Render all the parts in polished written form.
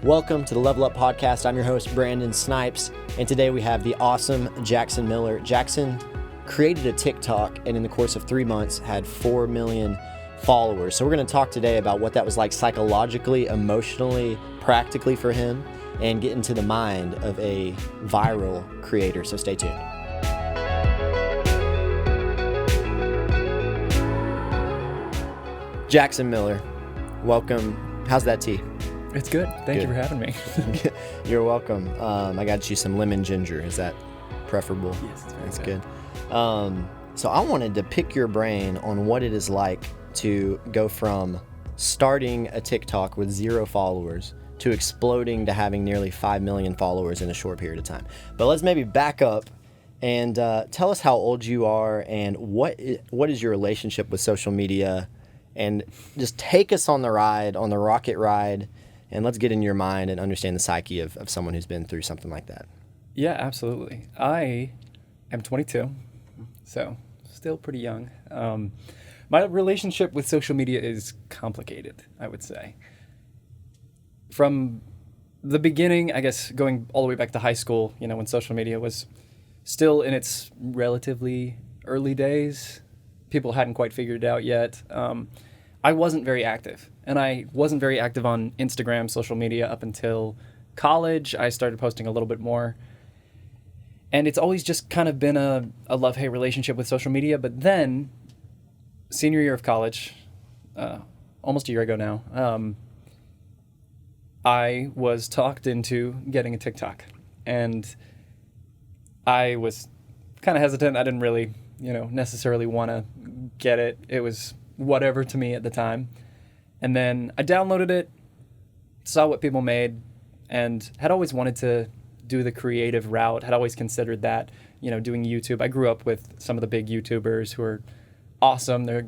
Welcome to the Level Up Podcast. I'm your host, Brandon Snipes, and today we have the awesome Jackson Miller. Jackson created a TikTok and in the course of 3 months had 4 million followers. So we're going to talk today about what that was like psychologically, emotionally, practically for him, and get into the mind of a viral creator. So stay tuned. Jackson Miller, welcome. How's that tea? It's good. Thank you for having me. You're welcome. I got you some lemon ginger. Is that preferable? Yes, it's very That's good. So I wanted to pick your brain on what it is like to go from starting a TikTok with 0 followers to exploding to having nearly 5 million followers in a short period of time. But let's maybe back up and tell us how old you are and what is your relationship with social media, and just take us on the ride, on the rocket ride, and let's get in your mind and understand the psyche of someone who's been through something like that. Yeah, absolutely. I am 22, so still pretty young. My relationship with social media is complicated, I would say. From the beginning, I guess going all the way back to high school, when social media was still in its relatively early days, people hadn't quite figured it out yet. I wasn't very active, and I wasn't very active on Instagram, social media, up until college. I started posting a little bit more, and it's always just kind of been a love-hate relationship with social media. But then, senior year of college, almost a year ago now, I was talked into getting a TikTok, and I was kind of hesitant. I didn't really, necessarily want to get it. It was whatever to me at the time. And then I downloaded it, saw what people made, and had always wanted to do the creative route, had always considered that, doing YouTube. I grew up with some of the big YouTubers who are awesome. They're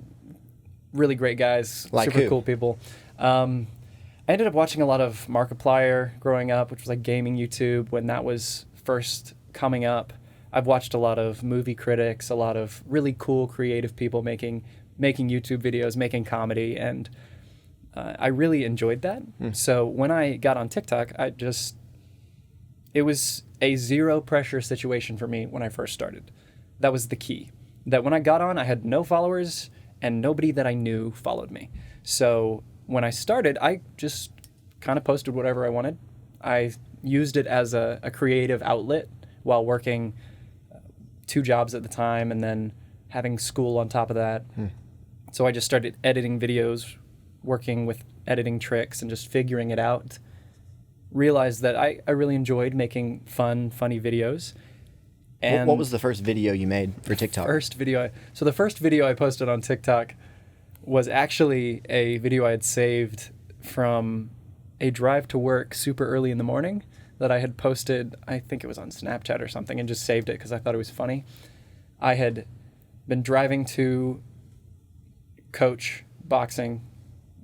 really great guys, like super who? Cool people. I ended up watching a lot of Markiplier growing up, which was like gaming YouTube when that was first coming up. I've watched a lot of movie critics, a lot of really cool creative people making YouTube videos, making comedy, and I really enjoyed that. So when I got on TikTok, it was a zero pressure situation for me when I first started. That was the key. That when I got on, I had no followers and nobody that I knew followed me. So when I started, I just kind of posted whatever I wanted. I used it as a creative outlet while working 2 jobs at the time and then having school on top of that. So I just started editing videos, working with editing tricks and just figuring it out. Realized that I really enjoyed making funny videos. And What was the first video you made for TikTok? The first video I posted on TikTok was actually a video I had saved from a drive to work super early in the morning that I had posted. I think it was on Snapchat or something, and just saved it because I thought it was funny. I had been driving to coach boxing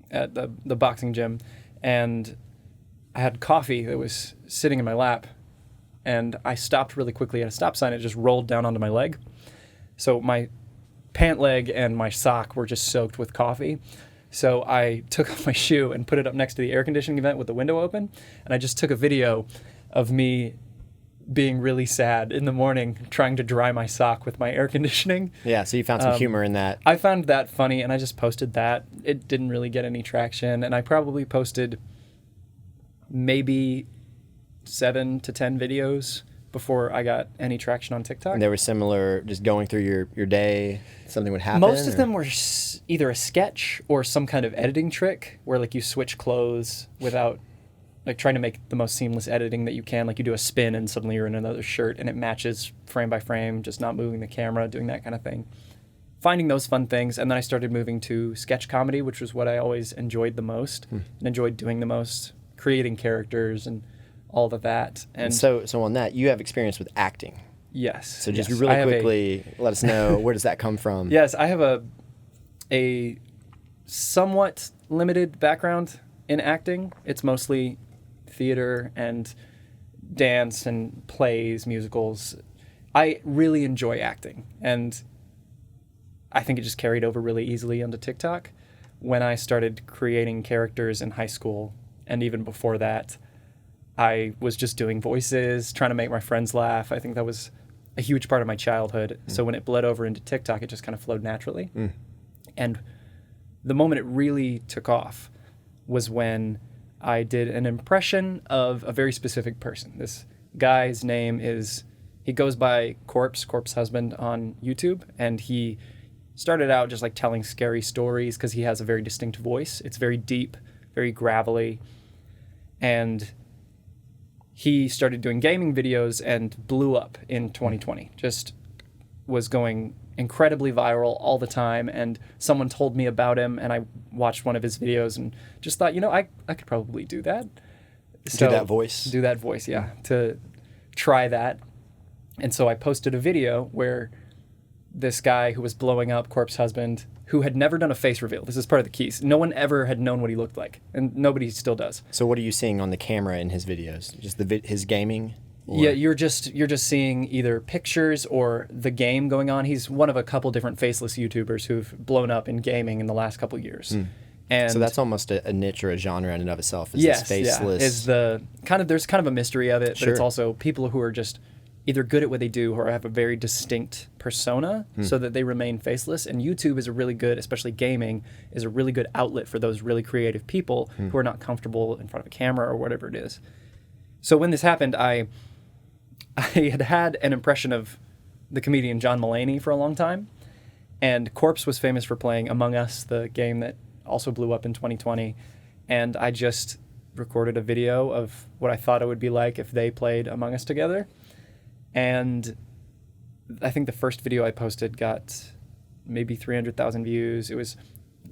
at the boxing gym, and I had coffee that was sitting in my lap, and I stopped really quickly at a stop sign. It just rolled down onto my leg. So my pant leg and my sock were just soaked with coffee. So I took off my shoe and put it up next to the air conditioning vent with the window open, and I just took a video of me being really sad in the morning trying to dry my sock with my air conditioning. Yeah, so you found some humor in that. I found that funny, and I just posted that. It didn't really get any traction, and I probably posted maybe 7 to 10 videos before I got any traction on TikTok. And they were similar, just going through your day, something would happen? Most of them were either a sketch or some kind of editing trick where like you switch clothes without like trying to make the most seamless editing that you can. Like you do a spin and suddenly you're in another shirt and it matches frame by frame, just not moving the camera, doing that kind of thing. Finding those fun things. And then I started moving to sketch comedy, which was what I always enjoyed the most and enjoyed doing the most, creating characters and all of that. And so on that, you have experience with acting. Yes. So just yes. really quickly, let us know, where does that come from? Yes, I have a somewhat limited background in acting. It's mostly theater and dance and plays, musicals. I really enjoy acting, and I think it just carried over really easily onto TikTok. When I started creating characters in high school, and even before that, I was just doing voices, trying to make my friends laugh. I think that was a huge part of my childhood. So when it bled over into TikTok, it just kind of flowed naturally. And the moment it really took off was when I did an impression of a very specific person. This guy's name is, he goes by Corpse Husband on YouTube, and he started out just like telling scary stories because he has a very distinct voice. It's very deep, very gravelly, and he started doing gaming videos and blew up in 2020. Just was going incredibly viral all the time, and someone told me about him, and I watched one of his videos and just thought, I could probably do that. Do that voice? Do that voice, yeah, to try that. And so I posted a video where this guy who was blowing up, Corpse Husband, who had never done a face reveal. This is part of the keys. No one ever had known what he looked like, and nobody still does. So what are you seeing on the camera in his videos? Just his gaming? Or? Yeah, you're just seeing either pictures or the game going on. He's one of a couple different faceless YouTubers who've blown up in gaming in the last couple years. And so that's almost a niche or a genre in and of itself. Is yes, this faceless? Is the there's kind of a mystery of it, but it's also people who are just either good at what they do or have a very distinct persona so that they remain faceless. And YouTube is a really good, especially gaming, is a really good outlet for those really creative people who are not comfortable in front of a camera or whatever it is. So when this happened, I had an impression of the comedian John Mulaney for a long time. And Corpse was famous for playing Among Us, the game that also blew up in 2020. And I just recorded a video of what I thought it would be like if they played Among Us together. And I think the first video I posted got maybe 300,000 views. It was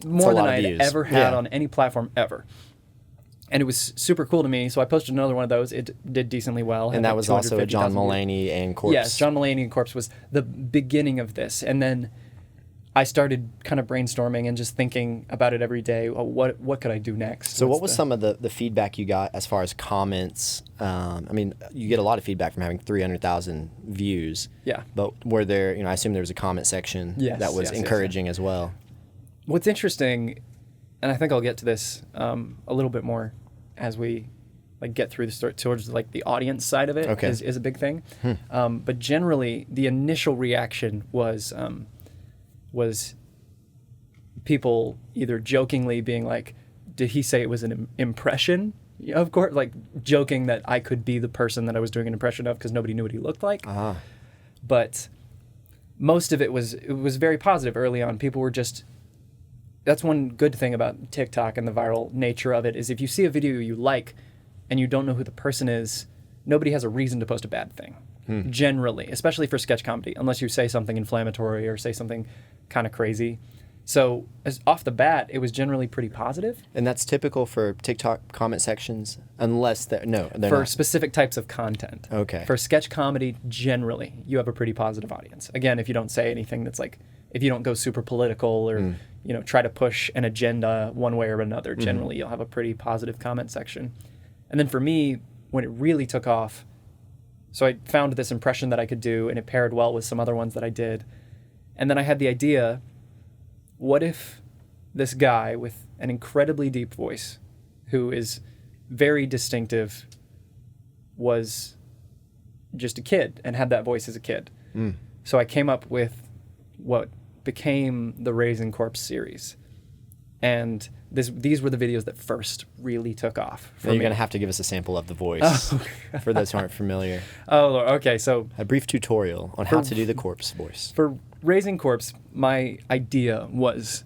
more than I had ever had on any platform ever. And it was super cool to me. So I posted another one of those. It did decently well. And that was also a John Mulaney and Corpse. Yes, John Mulaney and Corpse was the beginning of this. And then I started kind of brainstorming and just thinking about it every day. Well, what could I do next? So what was some of the feedback you got as far as comments? I mean, you get a lot of feedback from having 300,000 views. Yeah. But were there, I assume there was a comment section that was encouraging as well. What's interesting, and I think I'll get to this a little bit more as we get through the story towards the audience side of it is a big thing. But generally, the initial reaction was people either jokingly being like, did he say it was an impression? Of course, joking that I could be the person that I was doing an impression of because nobody knew what he looked like. But most of it was very positive early on. People were just, that's one good thing about TikTok and the viral nature of it is if you see a video you like and you don't know who the person is, nobody has a reason to post a bad thing. Generally, especially for sketch comedy, unless you say something inflammatory or say something kind of crazy. So as off the bat, it was generally pretty positive. And that's typical for TikTok comment sections, unless they're for not. Specific types of content. Okay. For sketch comedy, generally, you have a pretty positive audience. Again, if you don't say anything that's if you don't go super political or try to push an agenda one way or another, generally you'll have a pretty positive comment section. And then for me, when it really took off, so I found this impression that I could do, and it paired well with some other ones that I did. And then I had the idea, what if this guy with an incredibly deep voice, who is very distinctive, was just a kid and had that voice as a kid? So I came up with what became the Raising Corpse series. And these were the videos that first really took off for me. You're going to have to give us a sample of the voice for those who aren't familiar. Oh, Lord. Okay. So a brief tutorial on how to do the Corpse voice. For Raising Corpse, my idea was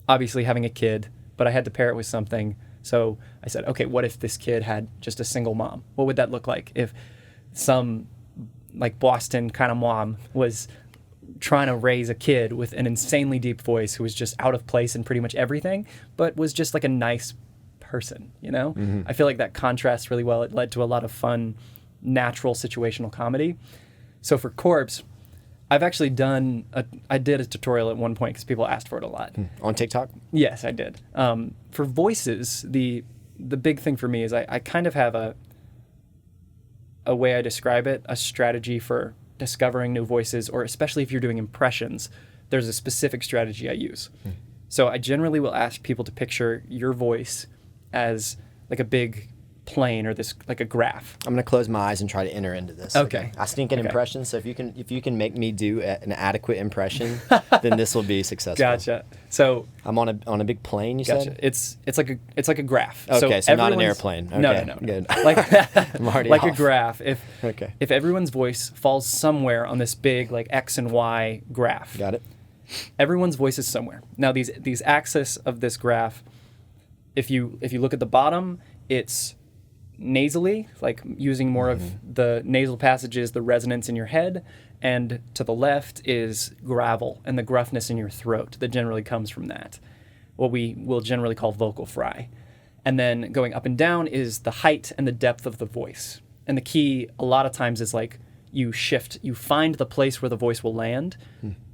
obviously having a kid, but I had to pair it with something. So I said, okay, what if this kid had just a single mom? What would that look like if some Boston kind of mom was trying to raise a kid with an insanely deep voice who was just out of place in pretty much everything, but was just a nice person, I feel like that contrasts really well. It led to a lot of fun, natural situational comedy. So for Corpse, I've actually I did a tutorial at one point because people asked for it a lot. On TikTok? Yes, I did. For voices, the big thing for me is I kind of have a way I describe it, a strategy for discovering new voices, or especially if you're doing impressions, there's a specific strategy I use. So I generally will ask people to picture your voice as a big plane or this like a graph. I'm gonna close my eyes and try to enter into this. Okay. I stink at Okay. impressions, so if you can make me do an adequate impression, then this will be successful. Gotcha. So I'm on a big plane. You gotcha. said. It's like a graph. Okay, so not an everyone's- airplane. No, Okay, no, no. good. Like I'm already like a off. graph. Okay. If everyone's voice falls somewhere on this big like X and Y graph, Got it. everyone's voice is somewhere. Now these axes of this graph, if you look at the bottom, it's nasally, like using more of the nasal passages, the resonance in your head, and to the left is gravel and the gruffness in your throat that generally comes from that, what we will generally call vocal fry. And then going up and down is the height and the depth of the voice. And the key a lot of times is like you find the place where the voice will land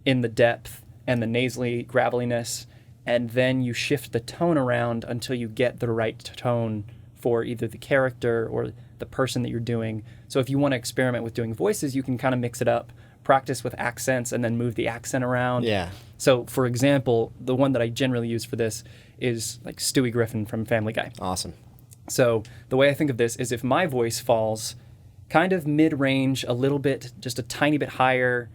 in the depth and the nasally graveliness, and then you shift the tone around until you get the right tone for either the character or the person that you're doing. So if you want to experiment with doing voices, you can kind of mix it up, practice with accents, and then move the accent around. Yeah. So for example, the one that I generally use for this is like Stewie Griffin from Family Guy. Awesome. So the way I think of this is if my voice falls kind of mid-range, a little bit, just a tiny bit higher,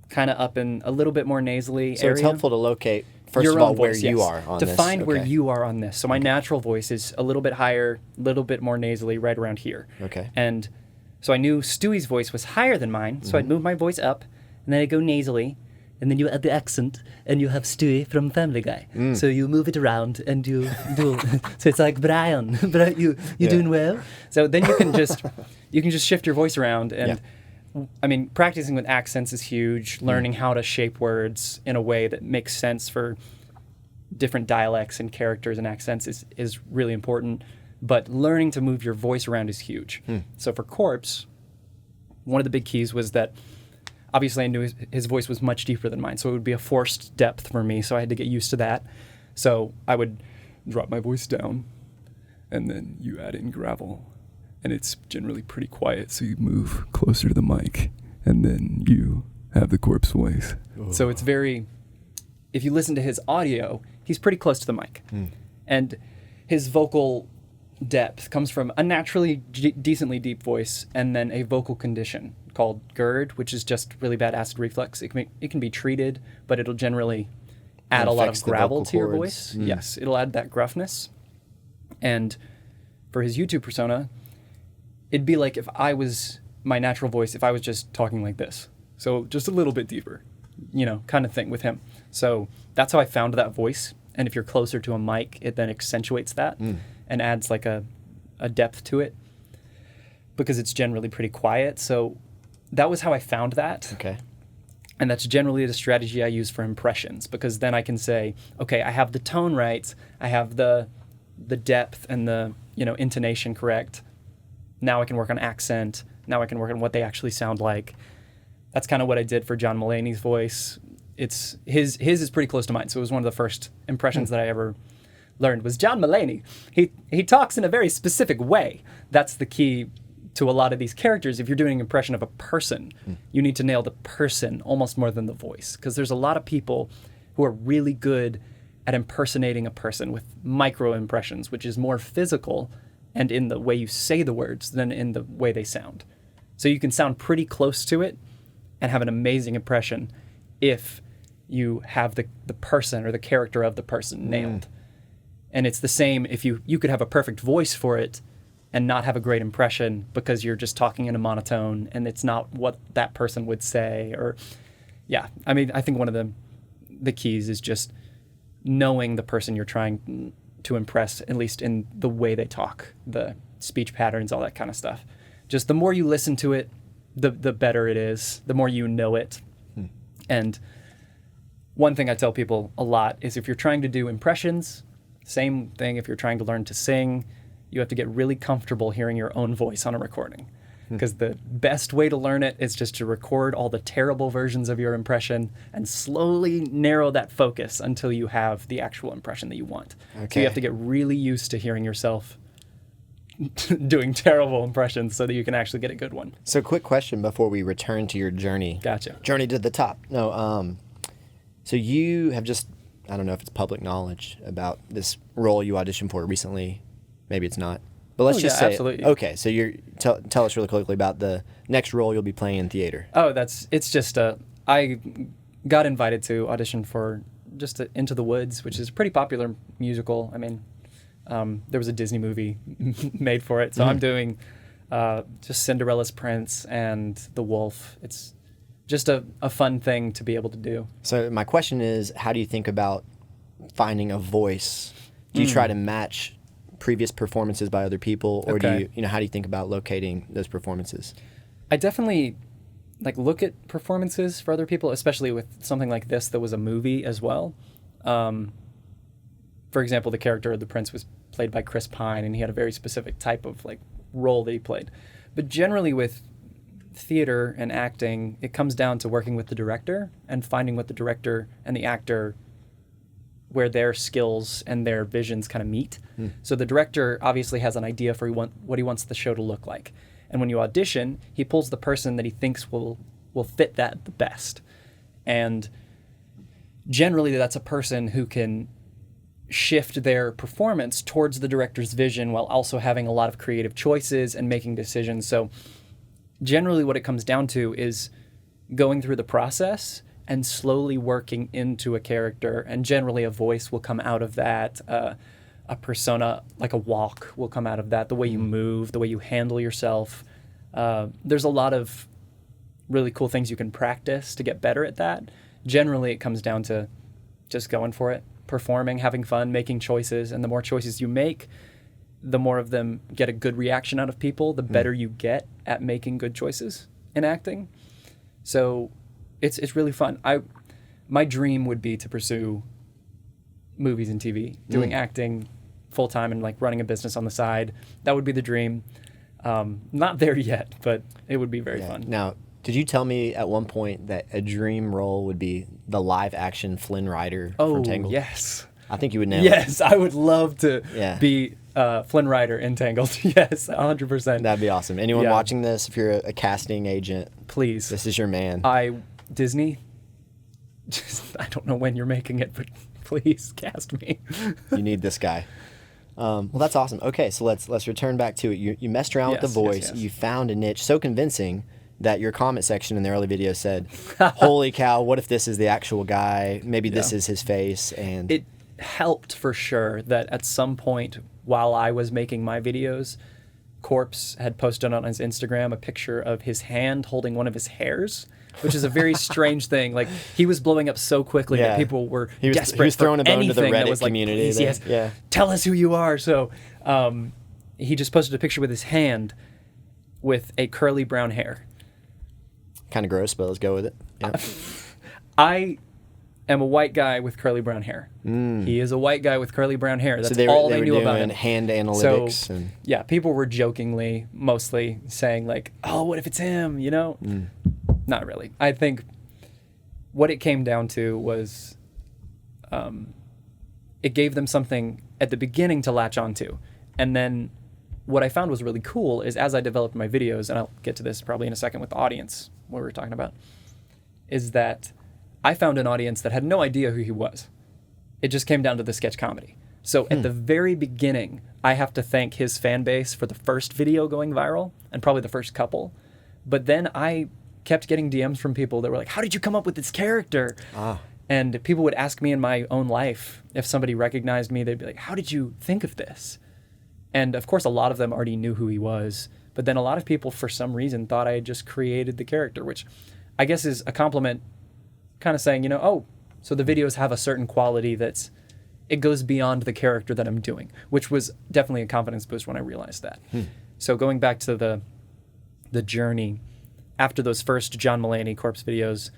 kind of up and a little bit more nasally So area. it's helpful to locate first Your of all own where voice, you yes. are on to this. find where Okay. you are on this. So my natural voice is a little bit higher, a little bit more nasally, right around here. Okay. And so I knew Stewie's voice was higher than mine, so I'd move my voice up, and then I'd go nasally, and then you add the accent, and you have Stewie from Family Guy. So you move it around, and you do. So it's like Brian, but you doing well. So then you can just shift your voice around, and I mean, practicing with accents is huge. Learning how to shape words in a way that makes sense for different dialects and characters and accents is really important. But learning to move your voice around is huge. So for Corpse, one of the big keys was that obviously I knew his voice was much deeper than mine, so it would be a forced depth for me, so I had to get used to that. So I would drop my voice down, and then you add in gravel, and it's generally pretty quiet, so you move closer to the mic, and then you have the Corpse voice. So it's very, if you listen to his audio, he's pretty close to the mic. And his vocal depth comes from a naturally decently deep voice and then a vocal condition called GERD, which is just really bad acid reflux. It can be treated, but it'll generally add a lot of affects the gravel vocal to your cords. voice. Yes, it'll add that gruffness. And for his YouTube persona, it'd be like if I was my natural voice, if I was just talking like this. So just a little bit deeper, kind of thing with him. So that's how I found that voice. And if you're closer to a mic, it then accentuates that and adds like a depth to it because it's generally pretty quiet. So that was how I found that. Okay. And that's generally the strategy I use for impressions, because then I can say, okay, I have the tone right, I have the depth and the intonation correct. Now I can work on accent. Now I can work on what they actually sound like. That's kind of what I did for John Mulaney's voice. It's his is pretty close to mine, so it was one of the first impressions that I ever learned was John Mulaney. He talks in a very specific way. That's the key to a lot of these characters. If you're doing an impression of a person, you need to nail the person almost more than the voice, because there's a lot of people who are really good at impersonating a person with micro impressions, which is more physical and in the way you say the words than in the way they sound. So you can sound pretty close to it and have an amazing impression if you have the person or the character of the person nailed. And it's the same if you could have a perfect voice for it and not have a great impression because you're just talking in a monotone and it's not what that person would say. Or I mean, I think one of the keys is just knowing the person you're trying to impress, at least in the way they talk, the speech patterns, all that kind of stuff. Just the more you listen to it, the better it is, the more you know it. And one thing I tell people a lot is if you're trying to do impressions, same thing if you're trying to learn to sing, you have to get really comfortable hearing your own voice on a recording. Because the best way to learn it is just to record all the terrible versions of your impression and slowly narrow that focus until you have the actual impression that you want. Okay. So you have to get really used to hearing yourself doing terrible impressions so that you can actually get a good one. So quick question before we return to your journey. Gotcha. Journey to the top. No, so you have just, I don't know if it's public knowledge about this role you auditioned for recently. Maybe it's not. But let's Oh, just yeah, say, absolutely. okay, so tell us really quickly about the next role you'll be playing in theater. Oh, it's just I got invited to audition for just Into the Woods, which is a pretty popular musical. I mean, there was a Disney movie made for it, so I'm doing just Cinderella's Prince and The Wolf. It's just a fun thing to be able to do. So my question is, how do you think about finding a voice? Do you try to match previous performances by other people, or Okay. do you how do you think about locating those performances? I definitely look at performances for other people, especially with something like this that was a movie as well. For example, the character of the prince was played by Chris Pine, and he had a very specific type of role that he played. But generally with theater and acting, it comes down to working with the director and finding what the director and the actor, where their skills and their visions kind of meet. So the director obviously has an idea for what he wants the show to look like. And when you audition, he pulls the person that he thinks will fit that the best. And generally that's a person who can shift their performance towards the director's vision while also having a lot of creative choices and making decisions. So generally what it comes down to is going through the process and slowly working into a character, and generally a voice will come out of that, a persona, like a walk will come out of that, the way you move, the way you handle yourself. There's a lot of really cool things you can practice to get better at that. Generally, it comes down to just going for it, performing, having fun, making choices, and the more choices you make, the more of them get a good reaction out of people, the better you get at making good choices in acting. So it's really fun. My dream would be to pursue movies and TV, doing acting full time and running a business on the side. That would be the dream. Not there yet, but it would be very fun. Now, did you tell me at one point that a dream role would be the live action Flynn Rider from Tangled? Yes. I think you would nail it. Yes, I would love to Yeah. be Flynn Rider in Tangled. Yes, 100%. That'd be awesome. Anyone Yeah. watching this, if you're a casting agent, Please. this is your man. Disney, I don't know when you're making it, but please cast me. You need this guy. Well, that's awesome. Okay, so let's return back to it. You messed around with the Yes, voice. yes. You found a niche so convincing that your comment section in the early video said, "Holy cow! What if this is the actual guy? Maybe this Yeah. is his face." And It helped for sure that at some point while I was making my videos, Corpse had posted on his Instagram a picture of his hand holding one of his hairs, which is a very strange thing. He was blowing up so quickly Yeah. that people were He was desperate throwing for a bone to the anything that Reddit was community please, there. yes, Yeah. tell us who you are. So he just posted a picture with his hand with a curly brown hair. kind of gross, but let's go with it. Yeah. I am a white guy with curly brown hair. He is a white guy with curly brown hair. That's So they all were they knew about doing him. hand analytics So, and yeah, people were jokingly mostly saying oh, what if it's him, Not really. I think what it came down to was it gave them something at the beginning to latch onto. And then what I found was really cool is as I developed my videos, and I'll get to this probably in a second with the audience, what we were talking about, is that I found an audience that had no idea who he was. It just came down to the sketch comedy. So at the very beginning, I have to thank his fan base for the first video going viral and probably the first couple. But then I kept getting DMs from people that were like, how did you come up with this character? And people would ask me in my own life, if somebody recognized me, they'd be like, how did you think of this? And of course, a lot of them already knew who he was. But then a lot of people, for some reason, thought I had just created the character, which I guess is a compliment, kind of saying, oh, so the videos have a certain quality it goes beyond the character that I'm doing, which was definitely a confidence boost when I realized that. So going back to the journey, after those first John Mulaney Corpse videos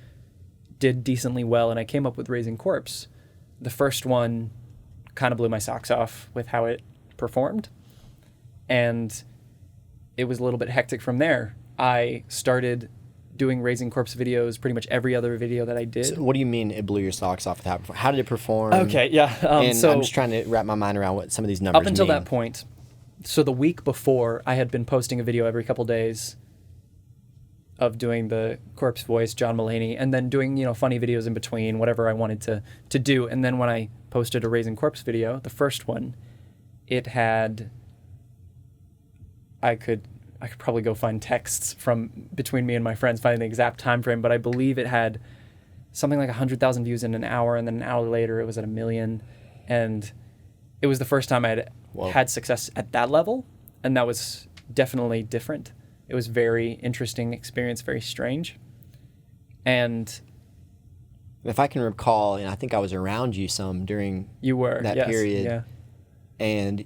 did decently well, and I came up with Raising Corpse, the first one kind of blew my socks off with how it performed. And it was a little bit hectic from there. I started doing Raising Corpse videos pretty much every other video that I did. So what do you mean it blew your socks off? How did it perform? Okay, yeah. And so I'm just trying to wrap my mind around what some of these numbers up until mean. that point, so the week before, I had been posting a video every couple days of doing the Corpse voice, John Mulaney, and then doing, funny videos in between, whatever I wanted to do. And then when I posted a Raising Corpse video, the first one, it had I could probably go find texts from between me and my friends, finding the exact time frame, but I believe it had something like 100,000 views in an hour, and then an hour later it was at 1 million, and it was the first time I had had success at that level, and that was definitely different. It was very interesting experience, very strange. And if I can recall, and I think I was around you some during that period. Yeah. And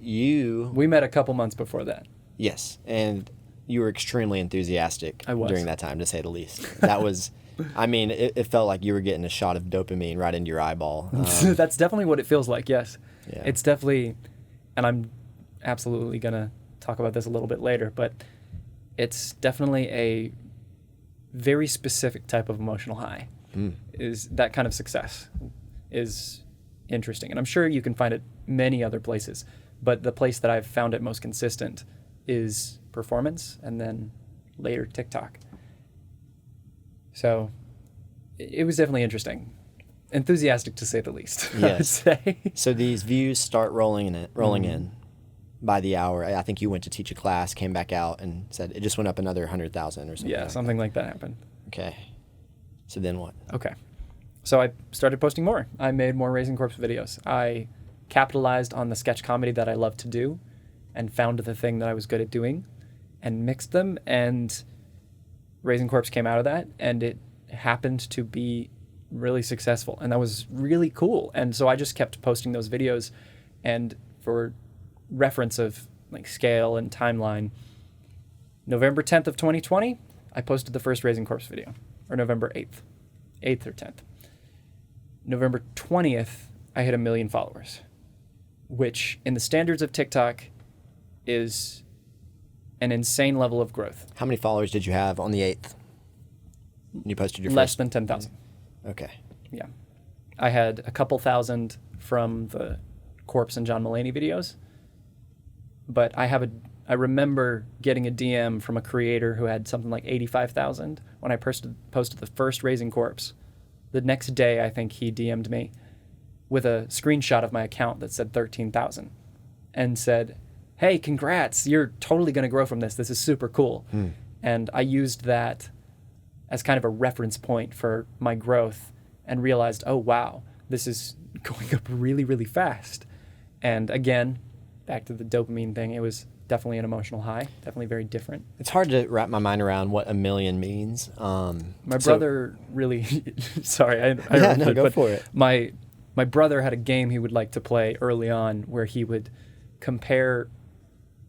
we met a couple months before that. Yes, and you were extremely enthusiastic during that time, to say the least. That was, I mean, it felt like you were getting a shot of dopamine right into your eyeball. That's definitely what it feels like, yes. Yeah. It's definitely, and I'm absolutely going to talk about this a little bit later, but it's definitely a very specific type of emotional high. Is that kind of success is interesting. And I'm sure you can find it many other places, but the place that I've found it most consistent is performance, and then later TikTok. So it was definitely interesting. Enthusiastic, to say the least. Yes. I would say. So these views start rolling in by the hour. I think you went to teach a class, came back out, and said it just went up another 100,000 or something. Yeah, something like that happened. Okay. So then what? Okay. So I started posting more. I made more Raising Corpse videos. I capitalized on the sketch comedy that I love to do and found the thing that I was good at doing and mixed them, and Raising Corpse came out of that, and it happened to be really successful, and that was really cool. And so I just kept posting those videos, and for reference of like scale and timeline, November 10th of 2020, I posted the first Raising Corpse video, or November 8th or 10th. November 20th, I hit 1 million followers, which in the standards of TikTok is an insane level of growth. How many followers did you have on the 8th? You posted your Less first? than 10,000. Okay. Yeah. I had a couple thousand from the Corpse and John Mulaney videos, but I remember getting a DM from a creator who had something like 85,000 when I posted the first Raising Corpse. The next day, I think he DM'd me with a screenshot of my account that said 13,000 and said, "Hey, congrats, you're totally going to grow from this. This is super cool." And I used that as kind of a reference point for my growth and realized, oh, wow, this is going up really, really fast. And again, back to the dopamine thing, it was definitely an emotional high, definitely very different. It's hard to wrap my mind around what 1 million means. My brother really, sorry, go for it. My brother had a game he would like to play early on where he would compare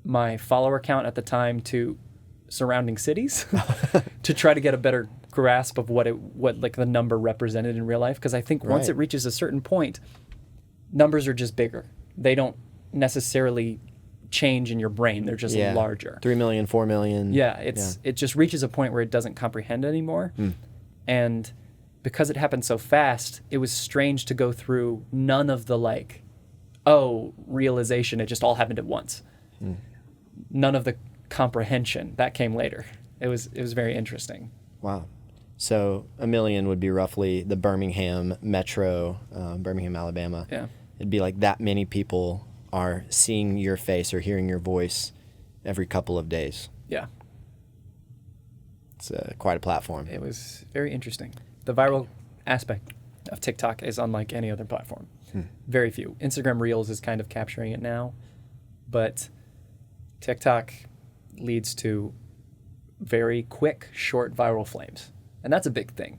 my follower count at the time to surrounding cities to try to get a better grasp of what like the number represented in real life. Because I think once it reaches a certain point, numbers are just bigger. They don't necessarily change in your brain. They're just larger. 3 million, 4 million. It just reaches a point where it doesn't comprehend anymore. And because it happened so fast, it was strange to go through none of the realization. It just all happened at once. None of the comprehension that came later. It was very interesting. Wow. So 1 million would be roughly the Birmingham metro, Birmingham, Alabama. Yeah. It'd be like that many people are seeing your face or hearing your voice every couple of days. Yeah. It's quite a platform. It was very interesting. The viral aspect of TikTok is unlike any other platform. Very few. Instagram Reels is kind of capturing it now, but TikTok leads to very quick, short viral flames. And that's a big thing,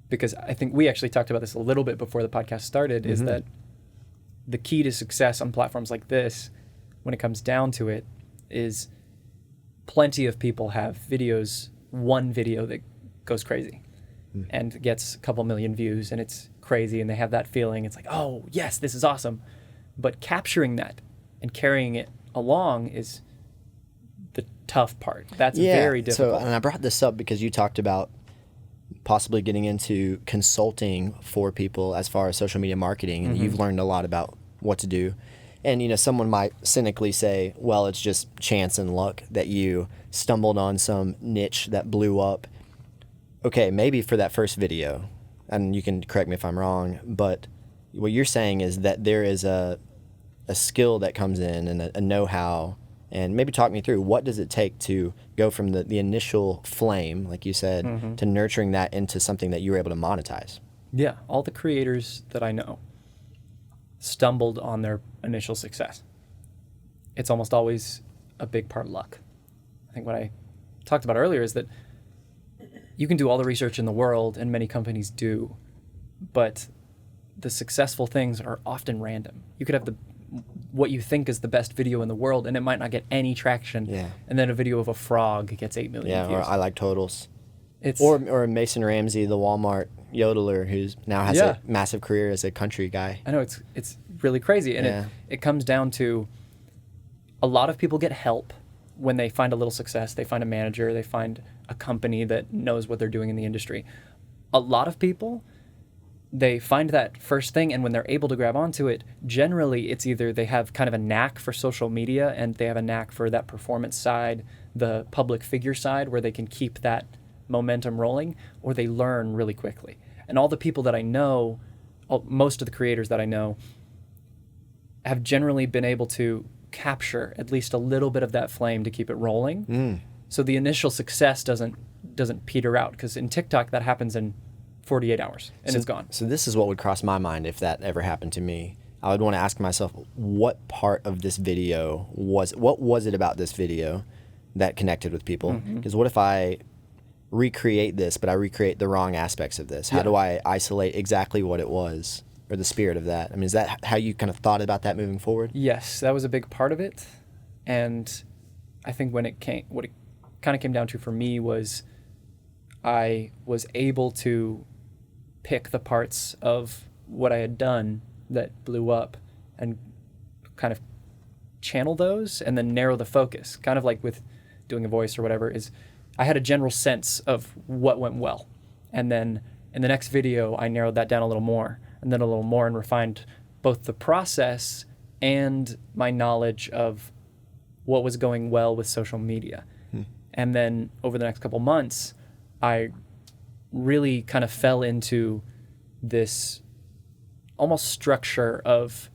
because I think we actually talked about this a little bit before the podcast started, is that the key to success on platforms like this, when it comes down to it, is plenty of people have videos, one video that goes crazy and gets a couple million views, and it's crazy, and they have that feeling. It's like, oh, yes, this is awesome. But capturing that and carrying it along is the tough part. That's very difficult. So, and I brought this up because you talked about possibly getting into consulting for people as far as social media marketing, and you've learned a lot about what to do. And, someone might cynically say, well, it's just chance and luck that you stumbled on some niche that blew up. Okay, maybe for that first video, and you can correct me if I'm wrong, but what you're saying is that there is a skill that comes in and a know-how And maybe talk me through, what does it take to go from the initial flame, like you said, to nurturing that into something that you were able to monetize? Yeah, all the creators that I know stumbled on their initial success. It's almost always a big part luck. I think what I talked about earlier is that you can do all the research in the world, and many companies do, but the successful things are often random. You could have what you think is the best video in the world, and it might not get any traction. Yeah. And then a video of a frog gets 8 million views. Or I Like Totals. It's Or Mason Ramsey, the Walmart yodeler, who's now has a massive career as a country guy. I know, it's really crazy. And it comes down to a lot of people get help when they find a little success. They find a manager, they find a company that knows what they're doing in the industry. A lot of people, they find that first thing, and when they're able to grab onto it, generally it's either they have kind of a knack for social media and they have a knack for that performance side, the public figure side, where they can keep that momentum rolling, or they learn really quickly. And all the people that I know, most of the creators that I know, have generally been able to capture at least a little bit of that flame to keep it rolling. So the initial success doesn't peter out, because in TikTok that happens in 48 hours and it's gone. So this is what would cross my mind if that ever happened to me. I would want to ask myself, what part of this video what was it about this video that connected with people? Because what if I recreate this, but I recreate the wrong aspects of this? How do I isolate exactly what it was, or the spirit of that? I mean, is that how you kind of thought about that moving forward? Yes, that was a big part of it. And I think what it kind of came down to for me was I was able to pick the parts of what I had done that blew up and kind of channel those and then narrow the focus. Kind of like with doing a voice or whatever, is I had a general sense of what went well. And then in the next video, I narrowed that down a little more, and then a little more, and refined both the process and my knowledge of what was going well with social media. And then over the next couple months, I really kind of fell into this almost structure of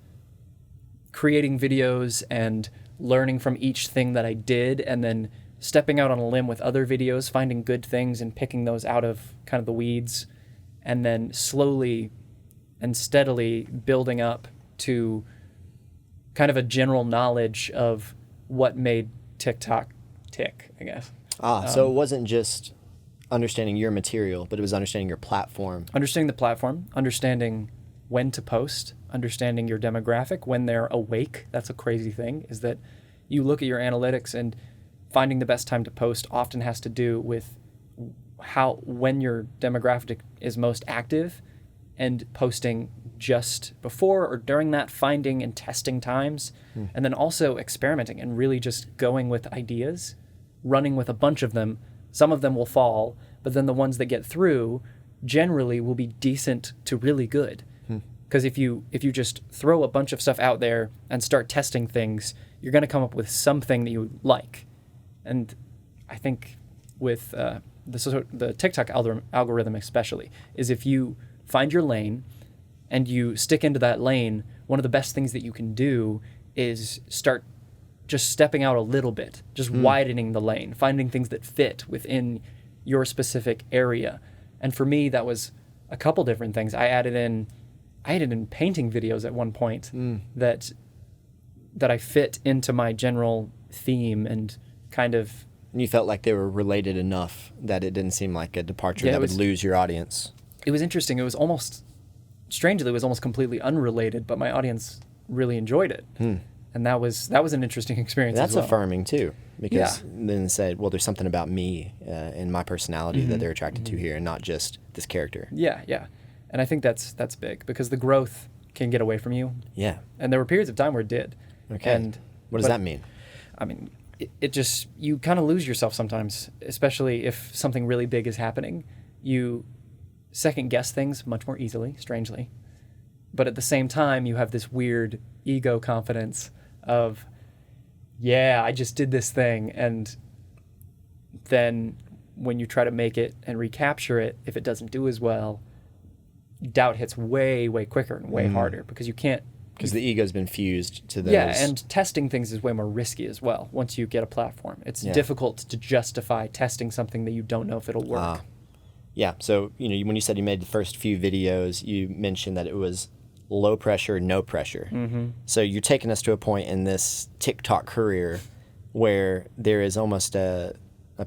creating videos and learning from each thing that I did, and then stepping out on a limb with other videos, finding good things and picking those out of kind of the weeds, and then slowly and steadily building up to kind of a general knowledge of what made TikTok tick, I guess. So it wasn't just understanding your material, but it was understanding your platform. Understanding the platform, understanding when to post, understanding your demographic, when they're awake. That's a crazy thing, is that you look at your analytics, and finding the best time to post often has to do with when your demographic is most active, and posting just before or during that, finding and testing times, and then also experimenting and really just going with ideas, running with a bunch of them. Some of them will fall, but then the ones that get through generally will be decent to really good. Because if you just throw a bunch of stuff out there and start testing things, you're going to come up with something that you like. And I think with the TikTok algorithm especially, is if you find your lane and you stick into that lane, one of the best things that you can do is start just stepping out a little bit, just widening the lane, finding things that fit within your specific area. And for me, that was a couple different things. I added in painting videos at one point that I fit into my general theme, and kind of... And you felt like they were related enough that it didn't seem like a departure that would lose your audience. It was interesting. It was almost completely unrelated, but my audience really enjoyed it. And that was an interesting experience. That's as well. affirming too, because then said, well, there's something about me and my personality that they're attracted to here, and not just this character. Yeah. And I think that's big, because the growth can get away from you. Yeah. And there were periods of time where it did. Okay. And what does that mean? I mean, it just, you kind of lose yourself sometimes, especially if something really big is happening. You second guess things much more easily, strangely. But at the same time, you have this weird ego confidence of, I just did this thing. And then when you try to make it and recapture it, if it doesn't do as well, doubt hits way, way quicker and way harder, because you can't because the ego's been fused to those. Yeah, and testing things is way more risky as well once you get a platform. It's difficult to justify testing something that you don't know if it'll work. Yeah, so when you said you made the first few videos, you mentioned that it was low pressure, no pressure. Mm-hmm. So you're taking us to a point in this TikTok career where there is almost a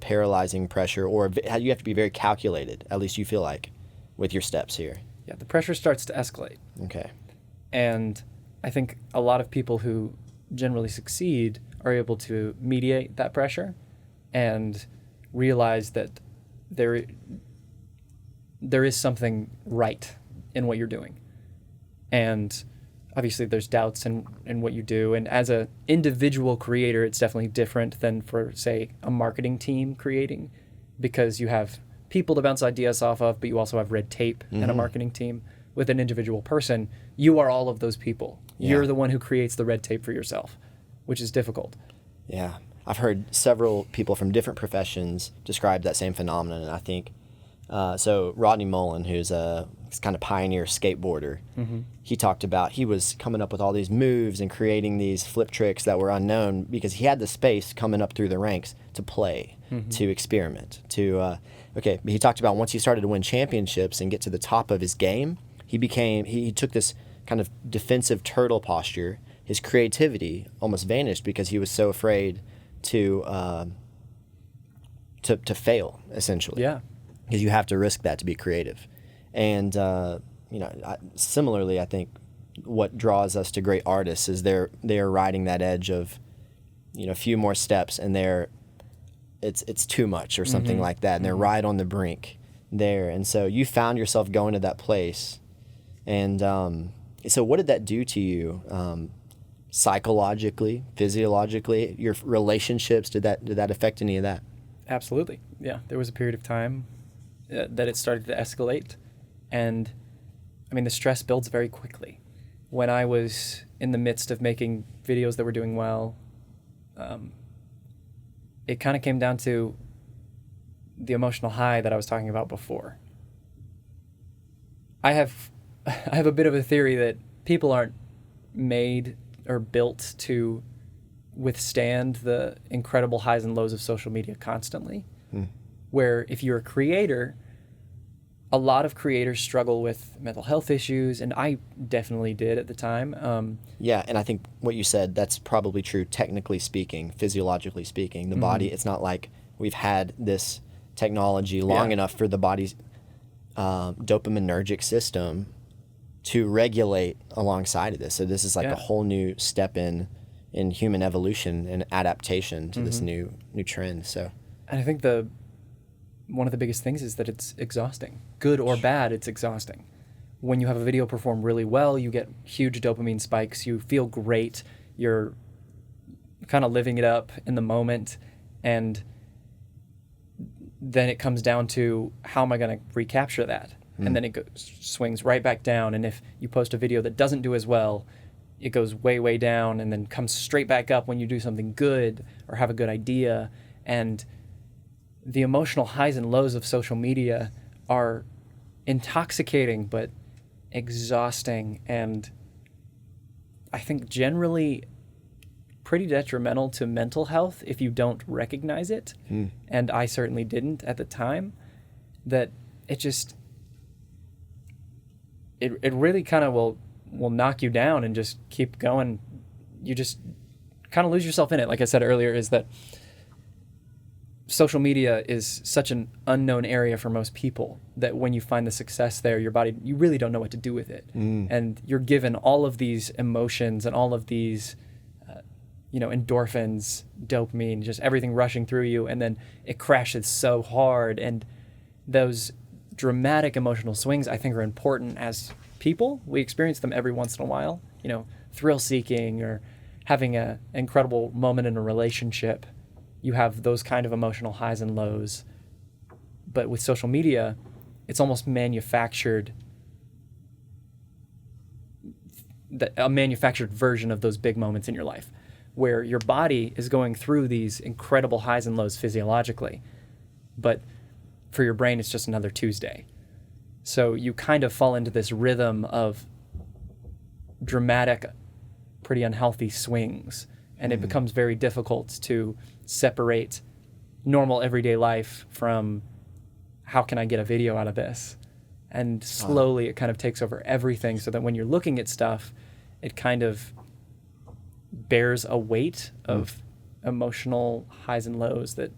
paralyzing pressure, or you have to be very calculated, at least you feel like, with your steps here. Yeah, the pressure starts to escalate. Okay. And I think a lot of people who generally succeed are able to mediate that pressure and realize that there is something right in what you're doing. And obviously there's doubts in what you do. And as an individual creator, it's definitely different than for, say, a marketing team creating, because you have people to bounce ideas off of, but you also have red tape in a marketing team. With an individual person, you are all of those people. Yeah. You're the one who creates the red tape for yourself, which is difficult. Yeah. I've heard several people from different professions describe that same phenomenon, and I think so Rodney Mullen, who's a kind of pioneer skateboarder, he talked about he was coming up with all these moves and creating these flip tricks that were unknown because he had the space coming up through the ranks to play, to experiment, he talked about once he started to win championships and get to the top of his game, he took this kind of defensive turtle posture. His creativity almost vanished because he was so afraid to fail, essentially. Yeah. Because you have to risk that to be creative. And, similarly, I think what draws us to great artists is they're riding that edge of, a few more steps and it's too much or something like that. And they're right on the brink there. And so you found yourself going to that place. And so what did that do to you psychologically, physiologically, your relationships? Did that affect any of that? Absolutely. Yeah. There was a period of time that it started to escalate. And I mean, the stress builds very quickly. When I was in the midst of making videos that were doing well, it kind of came down to the emotional high that I was talking about before. I have a bit of a theory that people aren't made or built to withstand the incredible highs and lows of social media constantly. Where if you're a creator, a lot of creators struggle with mental health issues, and I definitely did at the time. Yeah, and I think what you said, that's probably true technically speaking, physiologically speaking. The body, it's not like we've had this technology long enough for the body's dopaminergic system to regulate alongside of this. So this is like a whole new step in human evolution and adaptation to this new trend. So, and I think one of the biggest things is that it's exhausting. Good or bad, it's exhausting. When you have a video perform really well, you get huge dopamine spikes. You feel great. You're kind of living it up in the moment. And then it comes down to, how am I going to recapture that? And then it swings right back down. And if you post a video that doesn't do as well, it goes way, way down and then comes straight back up when you do something good or have a good idea. And the emotional highs and lows of social media are intoxicating but exhausting, and I think generally pretty detrimental to mental health if you don't recognize it. And I certainly didn't at the time. That it just it really kind of will knock you down and just keep going. You just kind of lose yourself in it. Like I said earlier, is that social media is such an unknown area for most people that when you find the success there, your body, you really don't know what to do with it. And you're given all of these emotions and all of these, endorphins, dopamine, just everything rushing through you. And then it crashes so hard. And those dramatic emotional swings, I think, are important as people. We experience them every once in a while, thrill seeking or having an incredible moment in a relationship. You have those kind of emotional highs and lows. But with social media, it's almost manufactured, a manufactured version of those big moments in your life, where your body is going through these incredible highs and lows physiologically. But for your brain, it's just another Tuesday. So you kind of fall into this rhythm of dramatic, pretty unhealthy swings, and it becomes very difficult to separate normal everyday life from how can I get a video out of this. And slowly it kind of takes over everything, so that when you're looking at stuff, it kind of bears a weight of emotional highs and lows that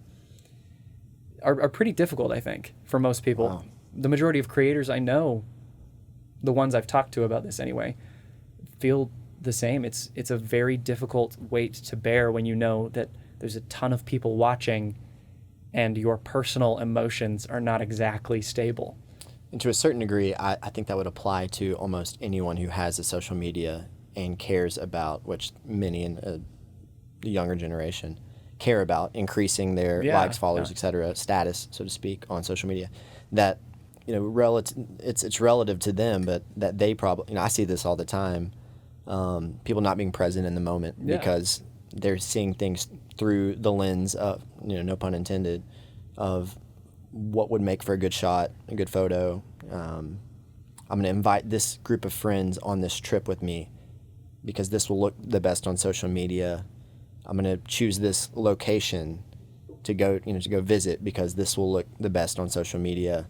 are pretty difficult, I think, for most people. Wow. The majority of creators I know, the ones I've talked to about this anyway, feel the same. It's a very difficult weight to bear when you know that there's a ton of people watching and your personal emotions are not exactly stable. And to a certain degree, I think that would apply to almost anyone who has a social media and cares about, which many in the younger generation care about, increasing their likes, followers, etc., status, so to speak, on social media. That, you know, it's relative to them, but that they probably, you know, I see this all the time. People not being present in the moment because they're seeing things through the lens of, you know, no pun intended, of what would make for a good shot, a good photo. I'm going to invite this group of friends on this trip with me because this will look the best on social media. I'm going to choose this location to go visit because this will look the best on social media.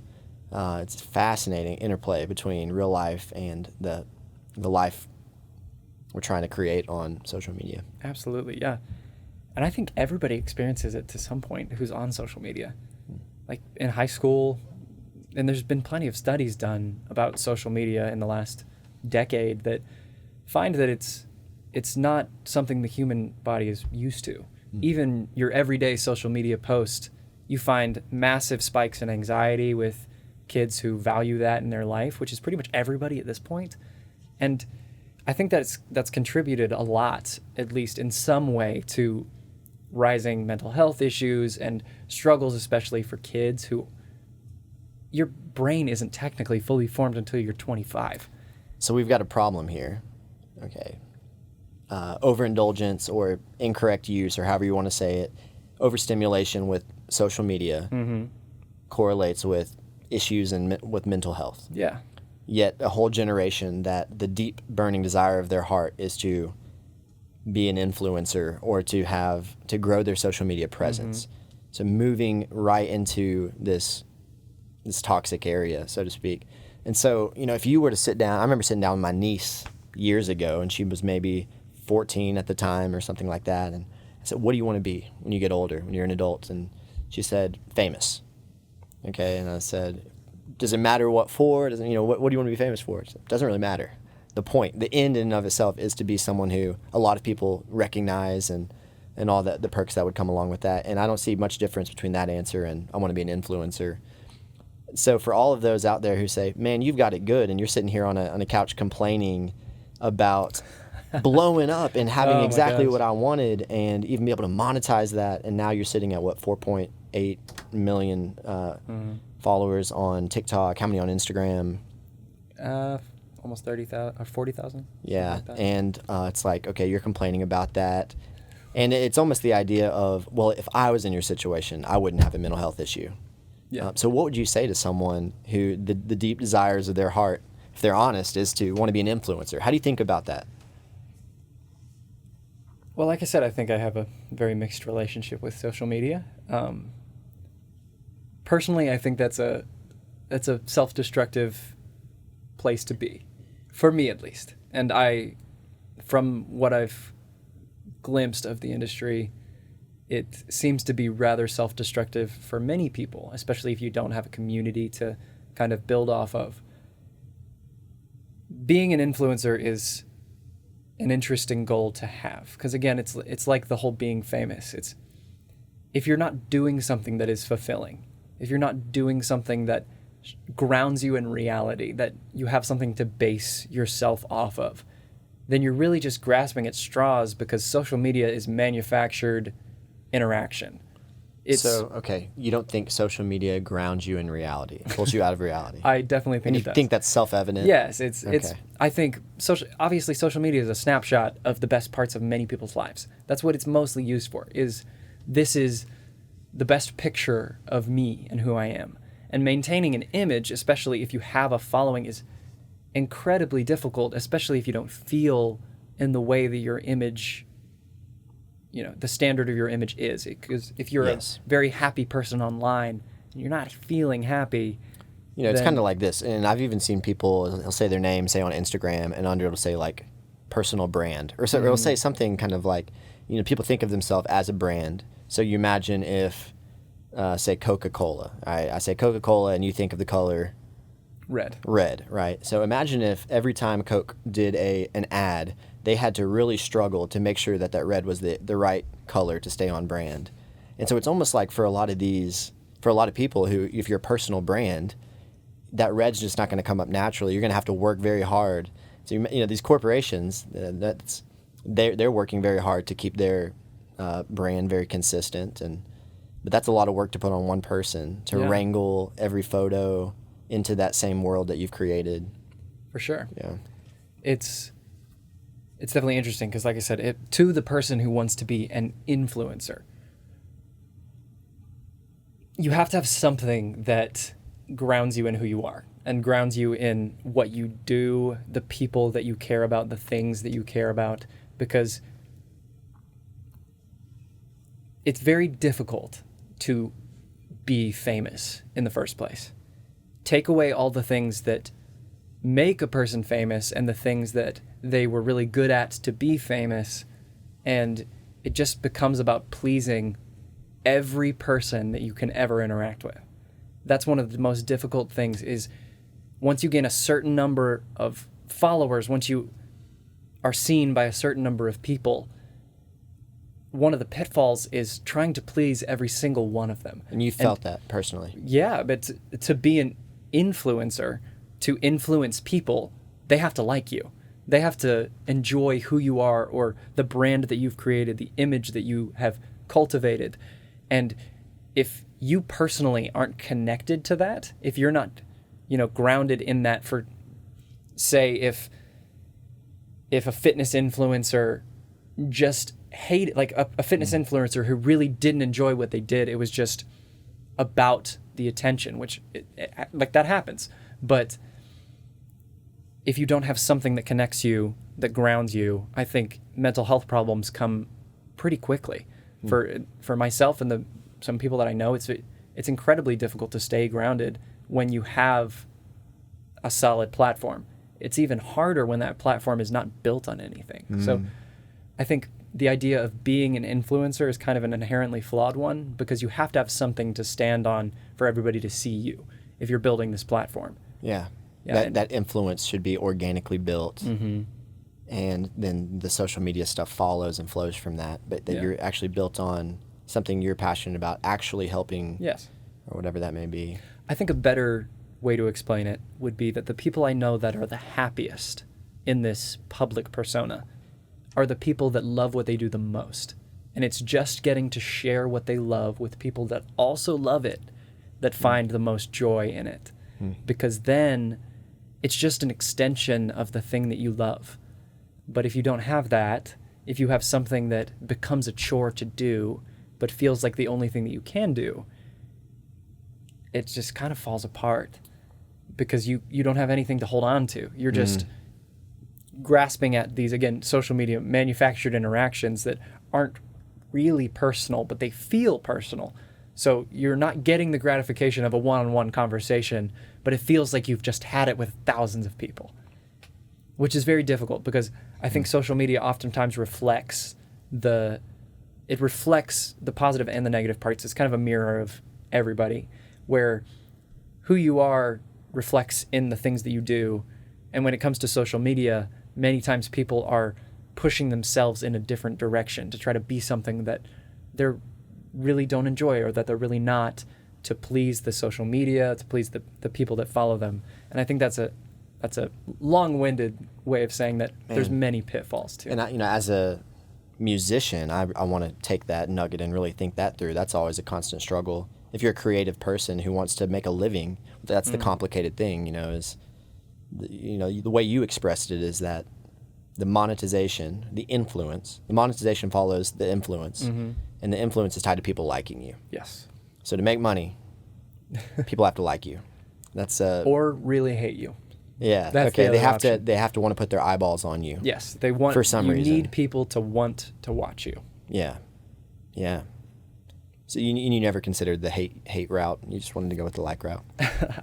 It's fascinating interplay between real life and the life we're trying to create on social media. Absolutely, yeah. And I think everybody experiences it to some point who's on social media. Like in high school, and there's been plenty of studies done about social media in the last decade that find that it's not something the human body is used to. Even your everyday social media post, you find massive spikes in anxiety with kids who value that in their life, which is pretty much everybody at this point. And I think that's contributed a lot, at least in some way, to rising mental health issues and struggles, especially for kids who your brain isn't technically fully formed until you're 25. So we've got a problem here. Okay. Overindulgence or incorrect use, or however you want to say it, overstimulation with social media correlates with issues with mental health. Yeah. Yet a whole generation that the deep burning desire of their heart is to be an influencer or to grow their social media presence. So moving right into this toxic area, so to speak. And so, you know, if you were to sit down, I remember sitting down with my niece years ago, and she was maybe 14 at the time or something like that. And I said, what do you want to be when you get older, when you're an adult? And she said, famous. Okay. And I said, does it matter what for? Doesn't, you know, what do you want to be famous for? It doesn't really matter. The point, the end in and of itself is to be someone who a lot of people recognize and all the perks that would come along with that. And I don't see much difference between that answer and I want to be an influencer. So for all of those out there who say, man, you've got it good, and you're sitting here on a couch complaining about blowing up and having exactly what I wanted and even be able to monetize that, and now you're sitting at, what, 4.8 million followers on TikTok, how many on Instagram? Almost 30,000 or 40,000. Yeah, like and it's like, okay, you're complaining about that. And it's almost the idea of, well, if I was in your situation, I wouldn't have a mental health issue. Yeah. So what would you say to someone who the deep desires of their heart, if they're honest, is to want to be an influencer? How do you think about that? Well, like I said, I think I have a very mixed relationship with social media. Personally, I think that's a self-destructive place to be, for me at least. And from what I've glimpsed of the industry, it seems to be rather self-destructive for many people, especially if you don't have a community to kind of build off of. Being an influencer is an interesting goal to have, because again, it's like the whole being famous. It's if you're not doing something that is fulfilling, if you're not doing something that grounds you in reality, that you have something to base yourself off of, then you're really just grasping at straws, because social media is manufactured interaction. Okay, you don't think social media grounds you in reality, pulls you out of reality? I definitely think and it you does. think that's self-evident? Yes, it's I think obviously social media is a snapshot of the best parts of many people's lives. That's what it's mostly used for. This is the best picture of me and who I am. And maintaining an image, especially if you have a following, is incredibly difficult, especially if you don't feel in the way that your image, the standard of your image is. Because if you're Yes. a very happy person online and you're not feeling happy, It's then- kind of like this, and I've even seen people, they'll say their name, say on Instagram, and under it'll say like personal brand, or so it'll say something kind of like, people think of themselves as a brand. So you imagine if, say Coca-Cola, I say Coca-Cola, and you think of the color red. red, right? So imagine if every time Coke did an ad, they had to really struggle to make sure that red was the right color to stay on brand. And so it's almost like for a lot of people who, if you're a personal brand, that red's just not going to come up naturally. You're going to have to work very hard. So these corporations, they're working very hard to keep their brand very consistent, but that's a lot of work to put on one person to wrangle every photo into that same world that you've created. For sure. Yeah. It's definitely interesting because, like I said, to the person who wants to be an influencer, you have to have something that grounds you in who you are and grounds you in what you do, the people that you care about, the things that you care about, because it's very difficult to be famous in the first place. Take away all the things that make a person famous and the things that they were really good at to be famous, and it just becomes about pleasing every person that you can ever interact with. That's one of the most difficult things, is once you gain a certain number of followers, once you are seen by a certain number of people, one of the pitfalls is trying to please every single one of them. And you felt that personally. Yeah, but to be an influencer, to influence people, they have to like you. They have to enjoy who you are, or the brand that you've created, the image that you have cultivated. And if you personally aren't connected to that, if you're not, grounded in that, for, say, if a fitness influencer just hated, like a fitness influencer who really didn't enjoy what they did, it was just about the attention, which like that happens. But if you don't have something that connects you, that grounds you, I think mental health problems come pretty quickly. For myself and some people that I know, it's incredibly difficult to stay grounded when you have a solid platform. It's even harder when that platform is not built on anything. So I think the idea of being an influencer is kind of an inherently flawed one, because you have to have something to stand on for everybody to see you if you're building this platform. Yeah. Yeah, That influence should be organically built. And then the social media stuff follows and flows from that. But that you're actually built on something you're passionate about, actually helping, Yes. or whatever that may be. I think a better way to explain it would be that the people I know that are the happiest in this public persona are the people that love what they do the most. And it's just getting to share what they love with people that also love it that find the most joy in it. Because then it's just an extension of the thing that you love. But if you don't have that, if you have something that becomes a chore to do, but feels like the only thing that you can do, it just kind of falls apart, because you don't have anything to hold on to. You're just grasping at these, again, social media manufactured interactions that aren't really personal, but they feel personal. So you're not getting the gratification of a one-on-one conversation, but it feels like you've just had it with thousands of people, which is very difficult, because I think social media oftentimes reflects the positive and the negative parts. It's kind of a mirror of everybody, where who you are reflects in the things that you do. And when it comes to social media, many times people are pushing themselves in a different direction to try to be something that they really don't enjoy, or that they're really not, to please the social media, to please the people that follow them. And I think that's a long-winded way of saying that there's many pitfalls to it. And as a musician, I want to take that nugget and really think that through. That's always a constant struggle. If you're a creative person who wants to make a living, that's the complicated thing, is the way you expressed it is that the monetization, the monetization follows the influence, and the influence is tied to people liking you. Yes. So to make money, people have to like you. That's or really hate you. Yeah. That's the Okay. other option. They have to want to put their eyeballs on you. Yes, they want. For some you reason. need people to want to watch you. Yeah. Yeah. So you never considered the hate route. You just wanted to go with the like route.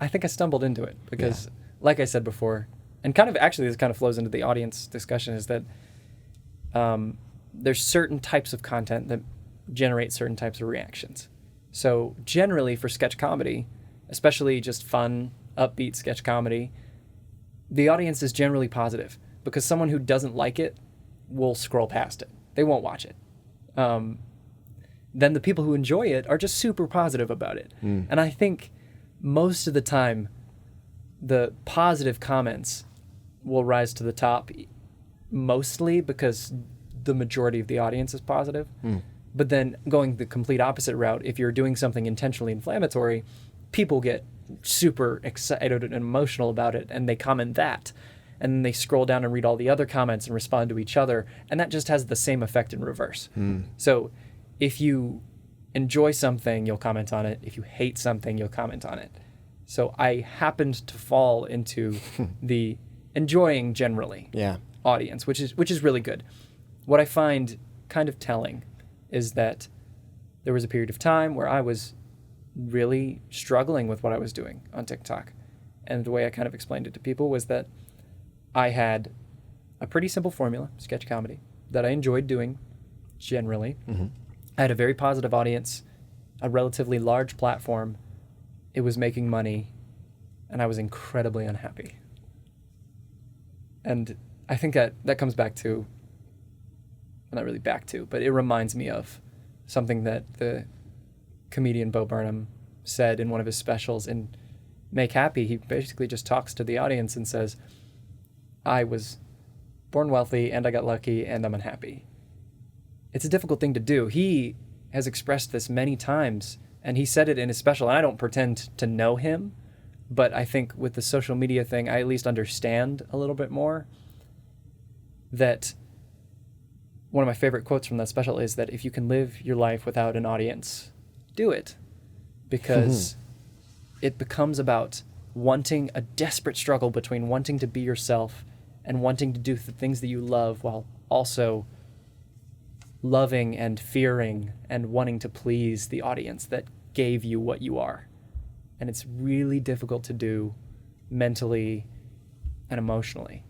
I think I stumbled into it because, like I said before, and kind of actually this kind of flows into the audience discussion, is that there's certain types of content that generate certain types of reactions. So generally for sketch comedy, especially just fun, upbeat sketch comedy, the audience is generally positive because someone who doesn't like it will scroll past it. They won't watch it. Then the people who enjoy it are just super positive about it. And I think most of the time, the positive comments will rise to the top, mostly because the majority of the audience is positive. But then going the complete opposite route, if you're doing something intentionally inflammatory, people get super excited and emotional about it, and they comment that. And then they scroll down and read all the other comments and respond to each other, and that just has the same effect in reverse. So if you enjoy something, you'll comment on it. If you hate something, you'll comment on it. So I happened to fall into the enjoying generally audience, which is really good. What I find kind of telling is that there was a period of time where I was really struggling with what I was doing on TikTok. And the way I kind of explained it to people was that I had a pretty simple formula, sketch comedy, that I enjoyed doing generally. I had a very positive audience, a relatively large platform. It was making money, and I was incredibly unhappy. And I think that comes back to, well, not really back to, but it reminds me of something that the comedian Bo Burnham said in one of his specials in Make Happy. He basically just talks to the audience and says, I was born wealthy and I got lucky and I'm unhappy. It's a difficult thing to do. He has expressed this many times, and he said it in his special. And I don't pretend to know him, but I think with the social media thing, I at least understand a little bit more that one of my favorite quotes from that special is that if you can live your life without an audience, do it. Because it becomes about wanting a desperate struggle between wanting to be yourself and wanting to do the things that you love while also loving and fearing and wanting to please the audience that gave you what you are. And it's really difficult to do mentally and emotionally.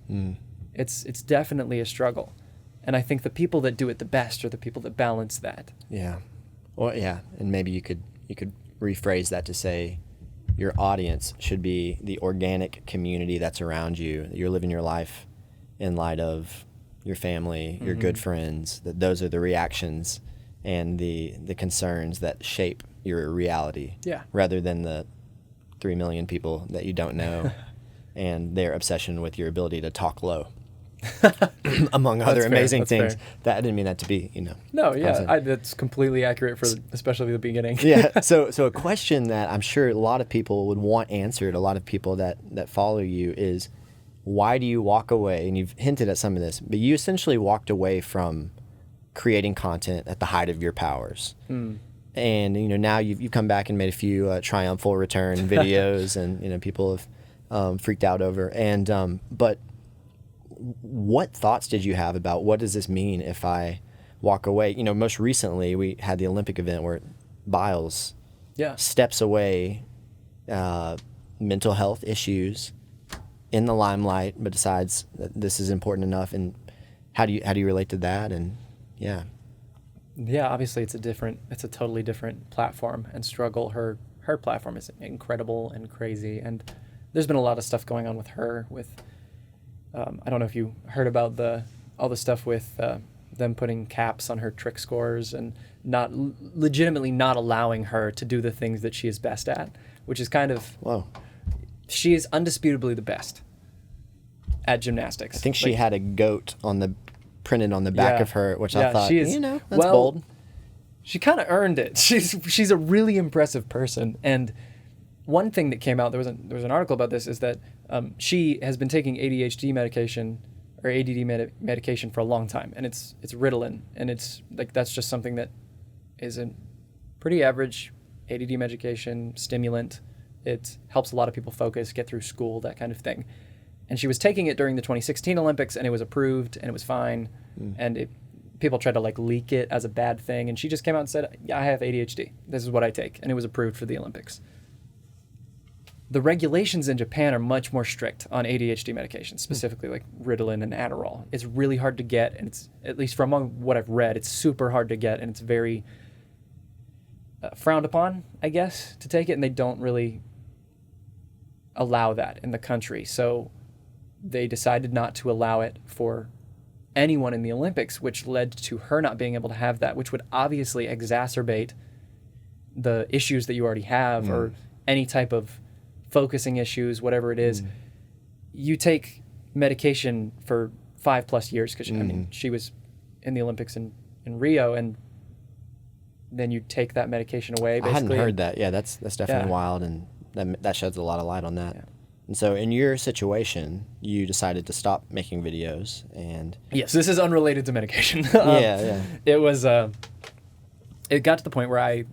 It's definitely a struggle. And I think the people that do it the best are the people that balance that. Yeah. Well, yeah, and maybe you could rephrase that to say your audience should be the organic community that's around you. You're living your life in light of your family, your good friends, that those are the reactions and the concerns that shape your reality. Yeah. Rather than the 3 million people that you don't know and their obsession with your ability to talk low. Among other amazing things. Fair. That I didn't mean that to be, No, yeah, that's completely accurate for especially the beginning. Yeah. So a question that I'm sure a lot of people would want answered, a lot of people that follow you, is why do you walk away? And you've hinted at some of this, but you essentially walked away from creating content at the height of your powers. And now you've come back and made a few triumphal return videos, and people have freaked out over. And but what thoughts did you have about what does this mean if I walk away? Most recently we had the Olympic event where Biles steps away, mental health issues in the limelight, but decides that this is important enough. And how do you relate to that? And yeah, obviously it's a totally different platform and struggle. Her platform is incredible and crazy, and there's been a lot of stuff going on with her with I don't know if you heard about all the stuff with them putting caps on her trick scores and legitimately not allowing her to do the things that she is best at, which is kind of... Whoa. She is undisputably the best at gymnastics. I think she had a goat printed on the back of her, which I thought, that's bold. She kind of earned it. She's a really impressive person. And one thing that came out, there was an article about this, is that she has been taking ADHD medication or ADD medication for a long time, and it's Ritalin, and it's like that's just something that is a pretty average ADD medication stimulant. It helps a lot of people focus, get through school, that kind of thing. And she was taking it during the 2016 Olympics, and it was approved, and it was fine. And people tried to like leak it as a bad thing, and she just came out and said, "Yeah, I have ADHD. This is what I take," and it was approved for the Olympics. The regulations in Japan are much more strict on ADHD medications, specifically like Ritalin and Adderall. It's really hard to get, and it's, at least from what I've read, it's super hard to get, and it's very frowned upon, I guess, to take it, and they don't really allow that in the country. So they decided not to allow it for anyone in the Olympics, which led to her not being able to have that, which would obviously exacerbate the issues that you already have or any type of focusing issues, whatever it is. You take medication for 5+ years because I mean, she was in the Olympics in Rio, and then you take that medication away, basically. I hadn't heard that. Yeah, that's definitely wild, and that sheds a lot of light on that. Yeah. And so in your situation, you decided to stop making videos, and... Yes, this is unrelated to medication. Yeah. It was... it got to the point where I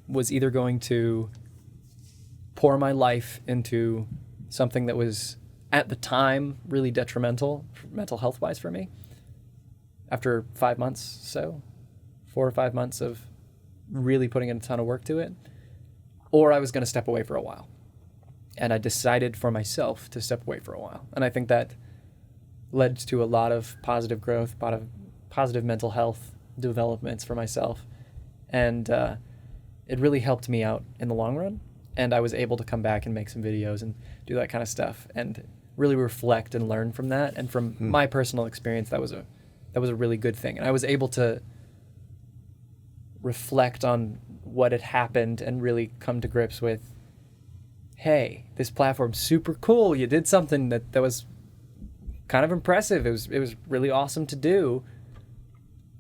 was either going to pour my life into something that was, at the time, really detrimental, mental health-wise for me. After 5 months, 4 or 5 months of really putting in a ton of work to it, or I was going to step away for a while. And I decided for myself to step away for a while. And I think that led to a lot of positive growth, a lot of positive mental health developments for myself. And it really helped me out in the long run. And I was able to come back and make some videos and do that kind of stuff and really reflect and learn from that. And from my personal experience, that was a really good thing. And I was able to reflect on what had happened and really come to grips with, hey, this platform's super cool. You did something that was kind of impressive. It was really awesome to do.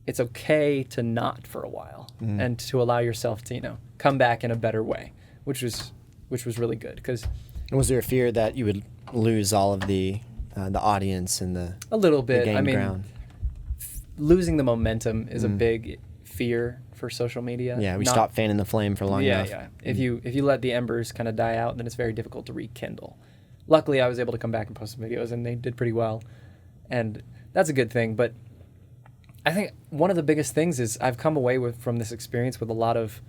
It's okay to not for a while and to allow yourself to, come back in a better way, which was really good. Because was there a fear that you would lose all of the audience and a little bit? I mean, ground? Losing the momentum is a big fear for social media. Yeah, we stopped fanning the flame for long enough. Yeah. If you let the embers kind of die out, then it's very difficult to rekindle. Luckily, I was able to come back and post some videos, and they did pretty well, and that's a good thing. But I think one of the biggest things is I've come away from this experience with a lot of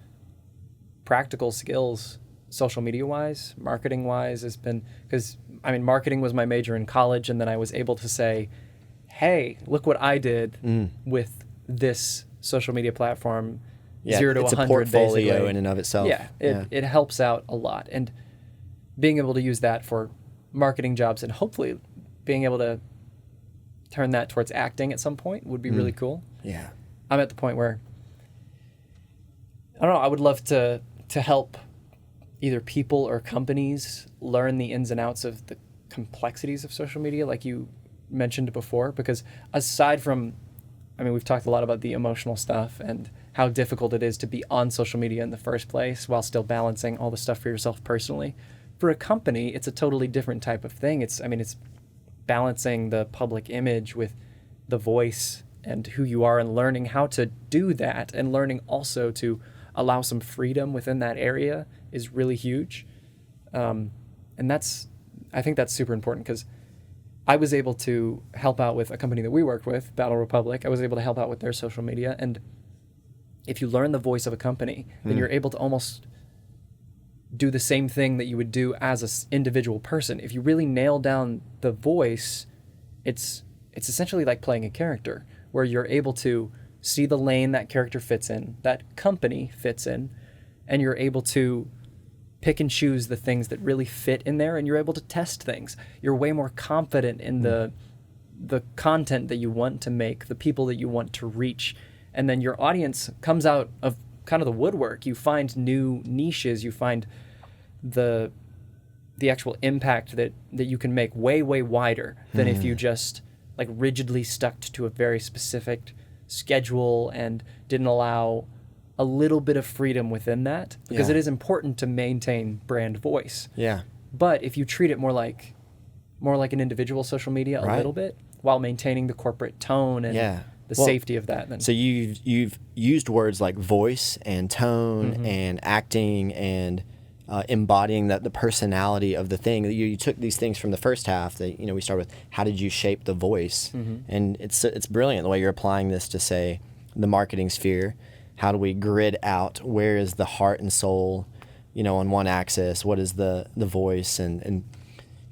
practical skills, social media wise, marketing wise. Has been because marketing was my major in college, and then I was able to say, hey, look what I did with this social media platform, 0 to 100, it's a portfolio basically. In and of itself. It helps out a lot, and being able to use that for marketing jobs and hopefully being able to turn that towards acting at some point would be really cool. Yeah, I'm at the point where I don't know. I would love to help either people or companies learn the ins and outs of the complexities of social media, like you mentioned before, because aside from we've talked a lot about the emotional stuff and how difficult it is to be on social media in the first place while still balancing all the stuff for yourself personally. For a company, it's a totally different type of thing. It's balancing the public image with the voice and who you are and learning how to do that, and learning also to allow some freedom within that area is really huge. And I think that's super important, because I was able to help out with a company that we worked with, Battle Republic. I was able to help out with their social media. And if you learn the voice of a company, then you're able to almost do the same thing that you would do as an individual person. If you really nail down the voice, it's essentially like playing a character, where you're able to see the lane that character fits in, that company fits in, and you're able to pick and choose the things that really fit in there, and you're able to test things. You're way more confident in the content that you want to make, the people that you want to reach, and then your audience comes out of kind of the woodwork. You find new niches, you find the actual impact that you can make way wider than if you just like rigidly stuck to a very specific schedule and didn't allow a little bit of freedom within that, because it is important to maintain brand voice. Yeah. But if you treat it more like an individual social media a little bit, while maintaining the corporate tone and the safety of that, then so you've used words like voice and tone and acting and embodying the personality of the thing. You took these things from the first half that, we started with, how did you shape the voice? And it's brilliant the way you're applying this to, say, the marketing sphere. How do we grid out where is the heart and soul, on one axis? What is the voice? And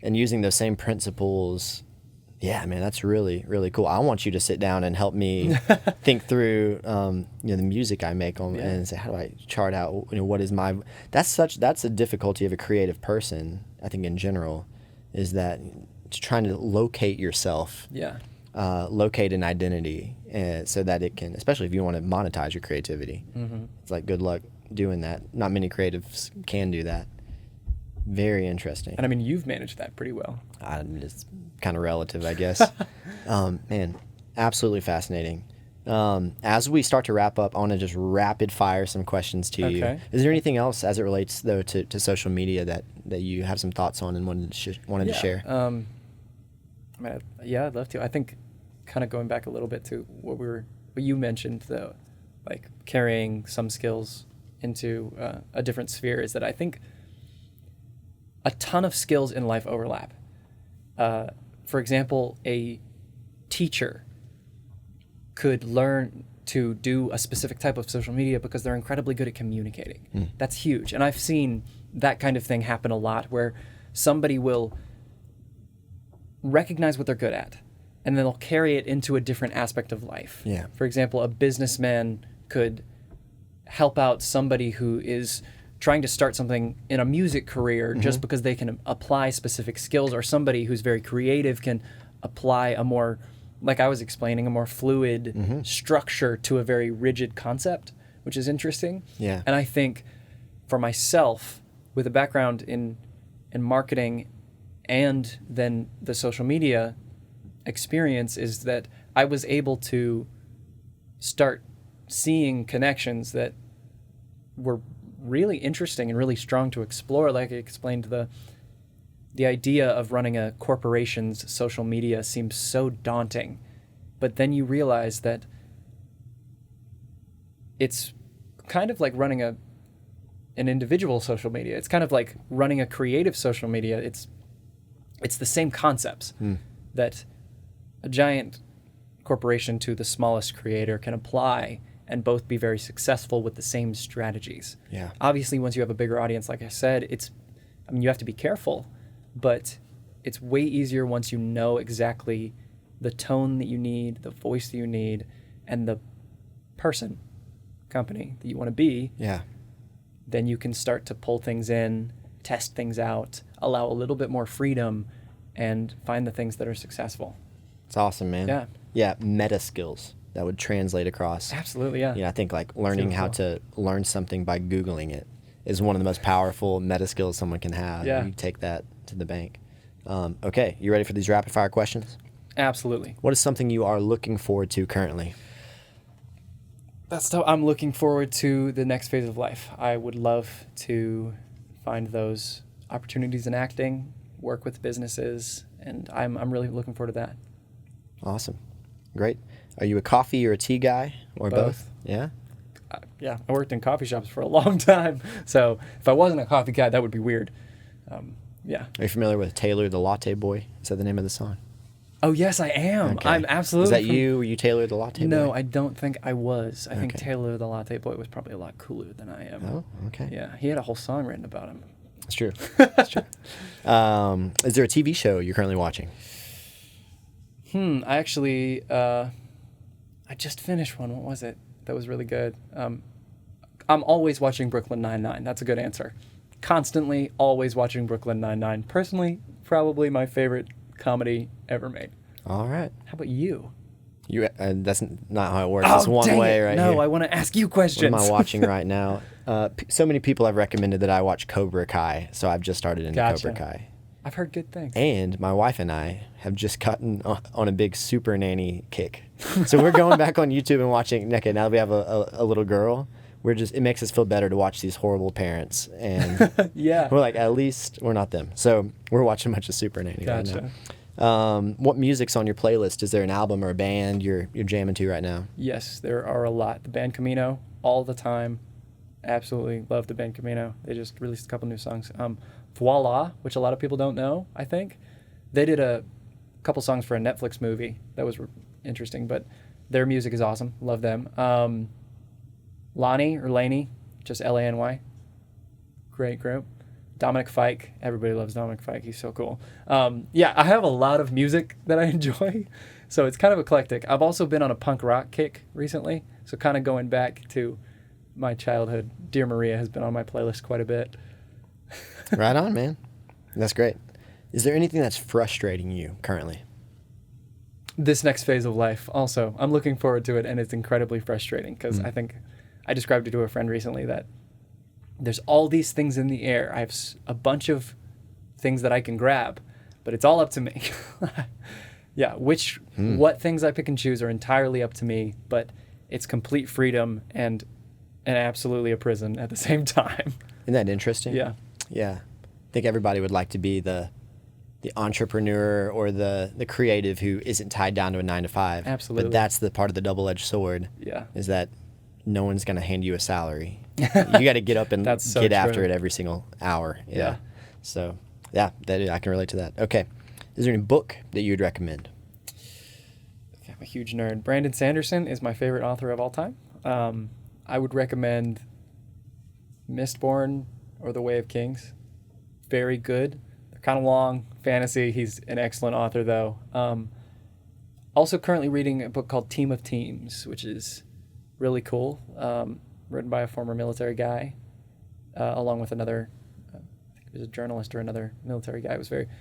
using those same principles. Yeah, man, that's really, really cool. I want you to sit down and help me think through, the music I make and say, how do I chart out, what is my, that's a difficulty of a creative person, I think in general, is that trying to locate yourself, locate an identity, so that it can, especially if you want to monetize your creativity. It's like, good luck doing that. Not many creatives can do that. Very interesting. And I mean, you've managed that pretty well. It's kind of relative, I guess. Man, absolutely fascinating. As we start to wrap up, I want to just rapid fire some questions to you. Is there anything else as it relates, though, to social media that you have some thoughts on and wanted to share? I'd love to. I think kind of going back a little bit to what you mentioned, though, like carrying some skills into a different sphere, is that I think a ton of skills in life overlap. For example, a teacher could learn to do a specific type of social media because they're incredibly good at communicating. That's huge. And I've seen that kind of thing happen a lot, where somebody will recognize what they're good at, and then they'll carry it into a different aspect of life. Yeah. For example, a businessman could help out somebody who is trying to start something in a music career just because they can apply specific skills, or somebody who's very creative can apply a more, like I was explaining, a more fluid structure to a very rigid concept, which is interesting. Yeah. And I think for myself, with a background in marketing and then the social media experience, is that I was able to start seeing connections that were really interesting and really strong to explore. Like I explained, the idea of running a corporation's social media seems so daunting, but then you realize that it's kind of like running an individual social media. It's kind of like running a creative social media. It's the same concepts that a giant corporation to the smallest creator can apply and both be very successful with the same strategies. Yeah. Obviously, once you have a bigger audience, like I said, you have to be careful, but it's way easier once you know exactly the tone that you need, the voice that you need, and the company that you want to be. Yeah. Then you can start to pull things in, test things out, allow a little bit more freedom, and find the things that are successful. It's awesome, man. Yeah. Yeah, meta skills that would translate across. Absolutely, yeah. I think like learning how to learn something by Googling it is one of the most powerful meta skills someone can have. Yeah. You take that to the bank. Okay, you ready for these rapid fire questions? Absolutely. What is something you are looking forward to currently? I'm looking forward to the next phase of life. I would love to find those opportunities in acting, work with businesses, and I'm really looking forward to that. Awesome. Great. Are you a coffee or a tea guy, or both? Yeah? Yeah, I worked in coffee shops for a long time, so if I wasn't a coffee guy, that would be weird. Yeah. Are you familiar with Taylor the Latte Boy? Is that the name of the song? Oh, yes, I am. Okay. I'm absolutely. Is that you? Were you Taylor the Latte Boy? No, I don't think I was. I think Okay. Taylor the Latte Boy was probably a lot cooler than I am. Oh, okay. Yeah, he had a whole song written about him. That's true. That's true. Is there a TV show you're currently watching? I actually, I just finished one. What was it? That was really good. I'm always watching Brooklyn Nine-Nine. That's a good answer. Constantly, always watching Brooklyn Nine-Nine. Personally, probably my favorite comedy ever made. All right. How about you? That's not how it works. It's one dang way it. right No, here. I want to ask you What questions. am I watching right now? So many people have recommended that I watch Cobra Kai, so I've just started into Gotcha. Cobra Kai. I've heard good things. And my wife and I have just gotten on a big Super Nanny kick. So we're going back on YouTube and watching. Okay, now that we have a little girl, it makes us feel better to watch these horrible parents. And Yeah. we're like, at least we're not them. So we're watching a bunch of Super Nanny right Gotcha. now. What music's on your playlist? Is there an album or a band you're jamming to right now? Yes, there are a lot. The band Camino, all the time. Absolutely love the band Camino. They just released a couple new songs. Voila, which a lot of people don't know, I think. They did a couple songs for a Netflix movie that was interesting, but their music is awesome. Love them. Lonnie or Laney, just Lany. Great group. Dominic Fike. Everybody loves Dominic Fike. He's so cool. Yeah, I have a lot of music that I enjoy, so it's kind of eclectic. I've also been on a punk rock kick recently, so kind of going back to my childhood. Dear Maria has been on my playlist quite a bit. Right on, man. That's great. Is there anything that's frustrating you currently? This next phase of life also. I'm looking forward to it, and it's incredibly frustrating because I think I described it to a friend recently that there's all these things in the air. I have a bunch of things that I can grab, but it's all up to me. Yeah, what things I pick and choose are entirely up to me, but it's complete freedom and absolutely a prison at the same time. Isn't that interesting? Yeah. Yeah. I think everybody would like to be the entrepreneur or the creative who isn't tied down to a 9 to 5. Absolutely. But that's the part of the double-edged sword. Yeah. Is that no one's going to hand you a salary. You got to get up and get after it every single hour. Yeah. So, yeah, I can relate to that. Okay. Is there any book that you would recommend? Okay, I'm a huge nerd. Brandon Sanderson is my favorite author of all time. I would recommend Mistborn or The Way of Kings. Very good. They're kind of long. Fantasy. He's an excellent author, though. Also currently reading a book called Team of Teams, which is really cool. Written by a former military guy, along with another, I think it was a journalist or another military guy.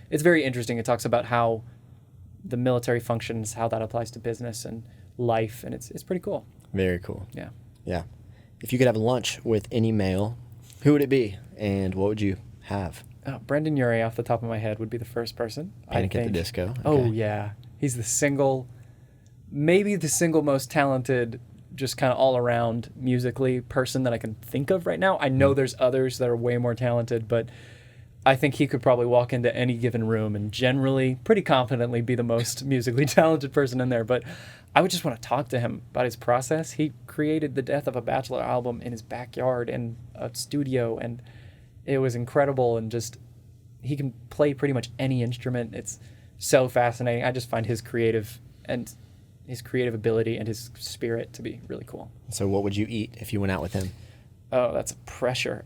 It's very interesting. It talks about how the military functions, how that applies to business and life, and it's pretty cool. Very cool. Yeah. Yeah. If you could have lunch with any male, who would it be, and what would you have? Brendan Urie, off the top of my head, would be the first person. Panic at the Disco. Okay. Oh, yeah. He's maybe the single most talented, just kind of all-around musically person that I can think of right now. I know there's others that are way more talented, but I think he could probably walk into any given room and generally, pretty confidently, be the most musically talented person in there. But I would just want to talk to him about his process. He created the Death of a Bachelor album in his backyard in a studio, and it was incredible. And just, he can play pretty much any instrument. It's so fascinating. I just find his creative ability and his spirit to be really cool. So what would you eat if you went out with him? Oh, that's a pressure.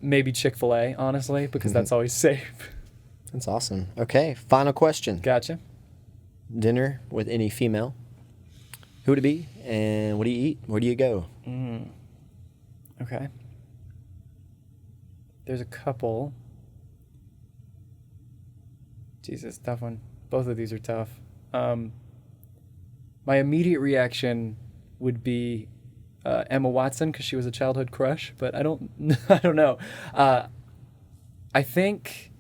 Maybe Chick-fil-A, honestly, because that's always safe. That's awesome. Okay, final question. Gotcha. Dinner with any female. Who would it be, and what do you eat? Where do you go? Okay. There's a couple. Jesus, tough one. Both of these are tough. My immediate reaction would be Emma Watson, because she was a childhood crush, but I don't know. I think,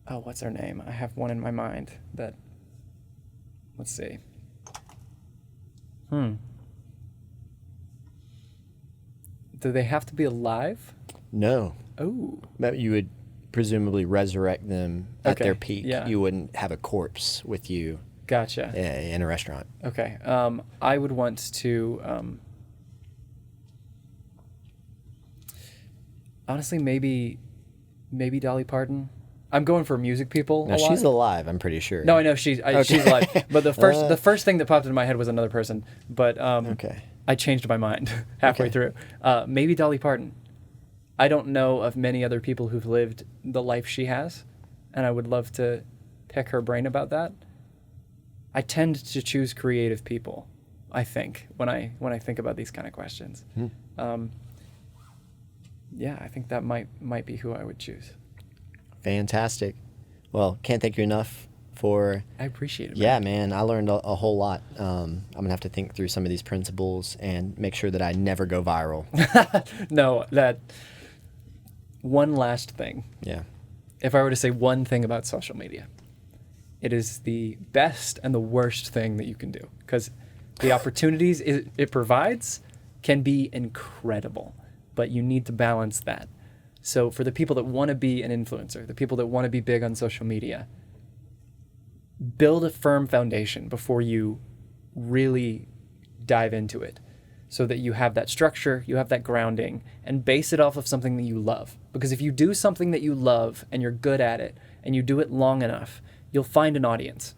what's her name? I have one in my mind that, let's see. Do they have to be alive? No. Oh. But you would presumably resurrect them at Okay, their peak. yeah. You wouldn't have a corpse with you Gotcha. in a restaurant. Okay. I would want to, honestly, maybe Dolly Parton. I'm going for music people. Now, she's alive, I'm pretty sure. No, I know she's alive. But the first thing that popped into my head was another person. But Okay. I changed my mind halfway through. Maybe Dolly Parton. I don't know of many other people who've lived the life she has, and I would love to pick her brain about that. I tend to choose creative people, I think, when I think about these kind of questions. Yeah, I think that might be who I would choose. Fantastic. Well, can't thank you enough for... I appreciate it. Yeah, man, I learned a whole lot. I'm going to have to think through some of these principles and make sure that I never go viral. No, that... One last thing. Yeah. If I were to say one thing about social media, it is the best and the worst thing that you can do, because the opportunities it provides can be incredible, but you need to balance that. So for the people that want to be an influencer, the people that want to be big on social media, build a firm foundation before you really dive into it. so that you have that structure, you have that grounding, and base it off of something that you love. Because if you do something that you love and you're good at it and you do it long enough, you'll find an audience.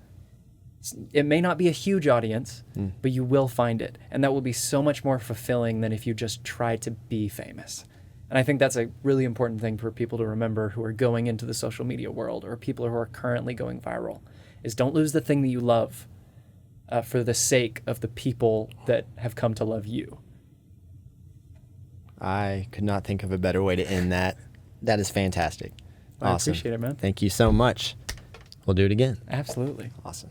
It may not be a huge audience, but you will find it. And that will be so much more fulfilling than if you just try to be famous. And I think that's a really important thing for people to remember who are going into the social media world or people who are currently going viral, is don't lose the thing that you love for the sake of the people that have come to love you. I could not think of a better way to end that. That is fantastic. I Awesome. appreciate it, man. Thank you so much. We'll do it again. Absolutely. Awesome.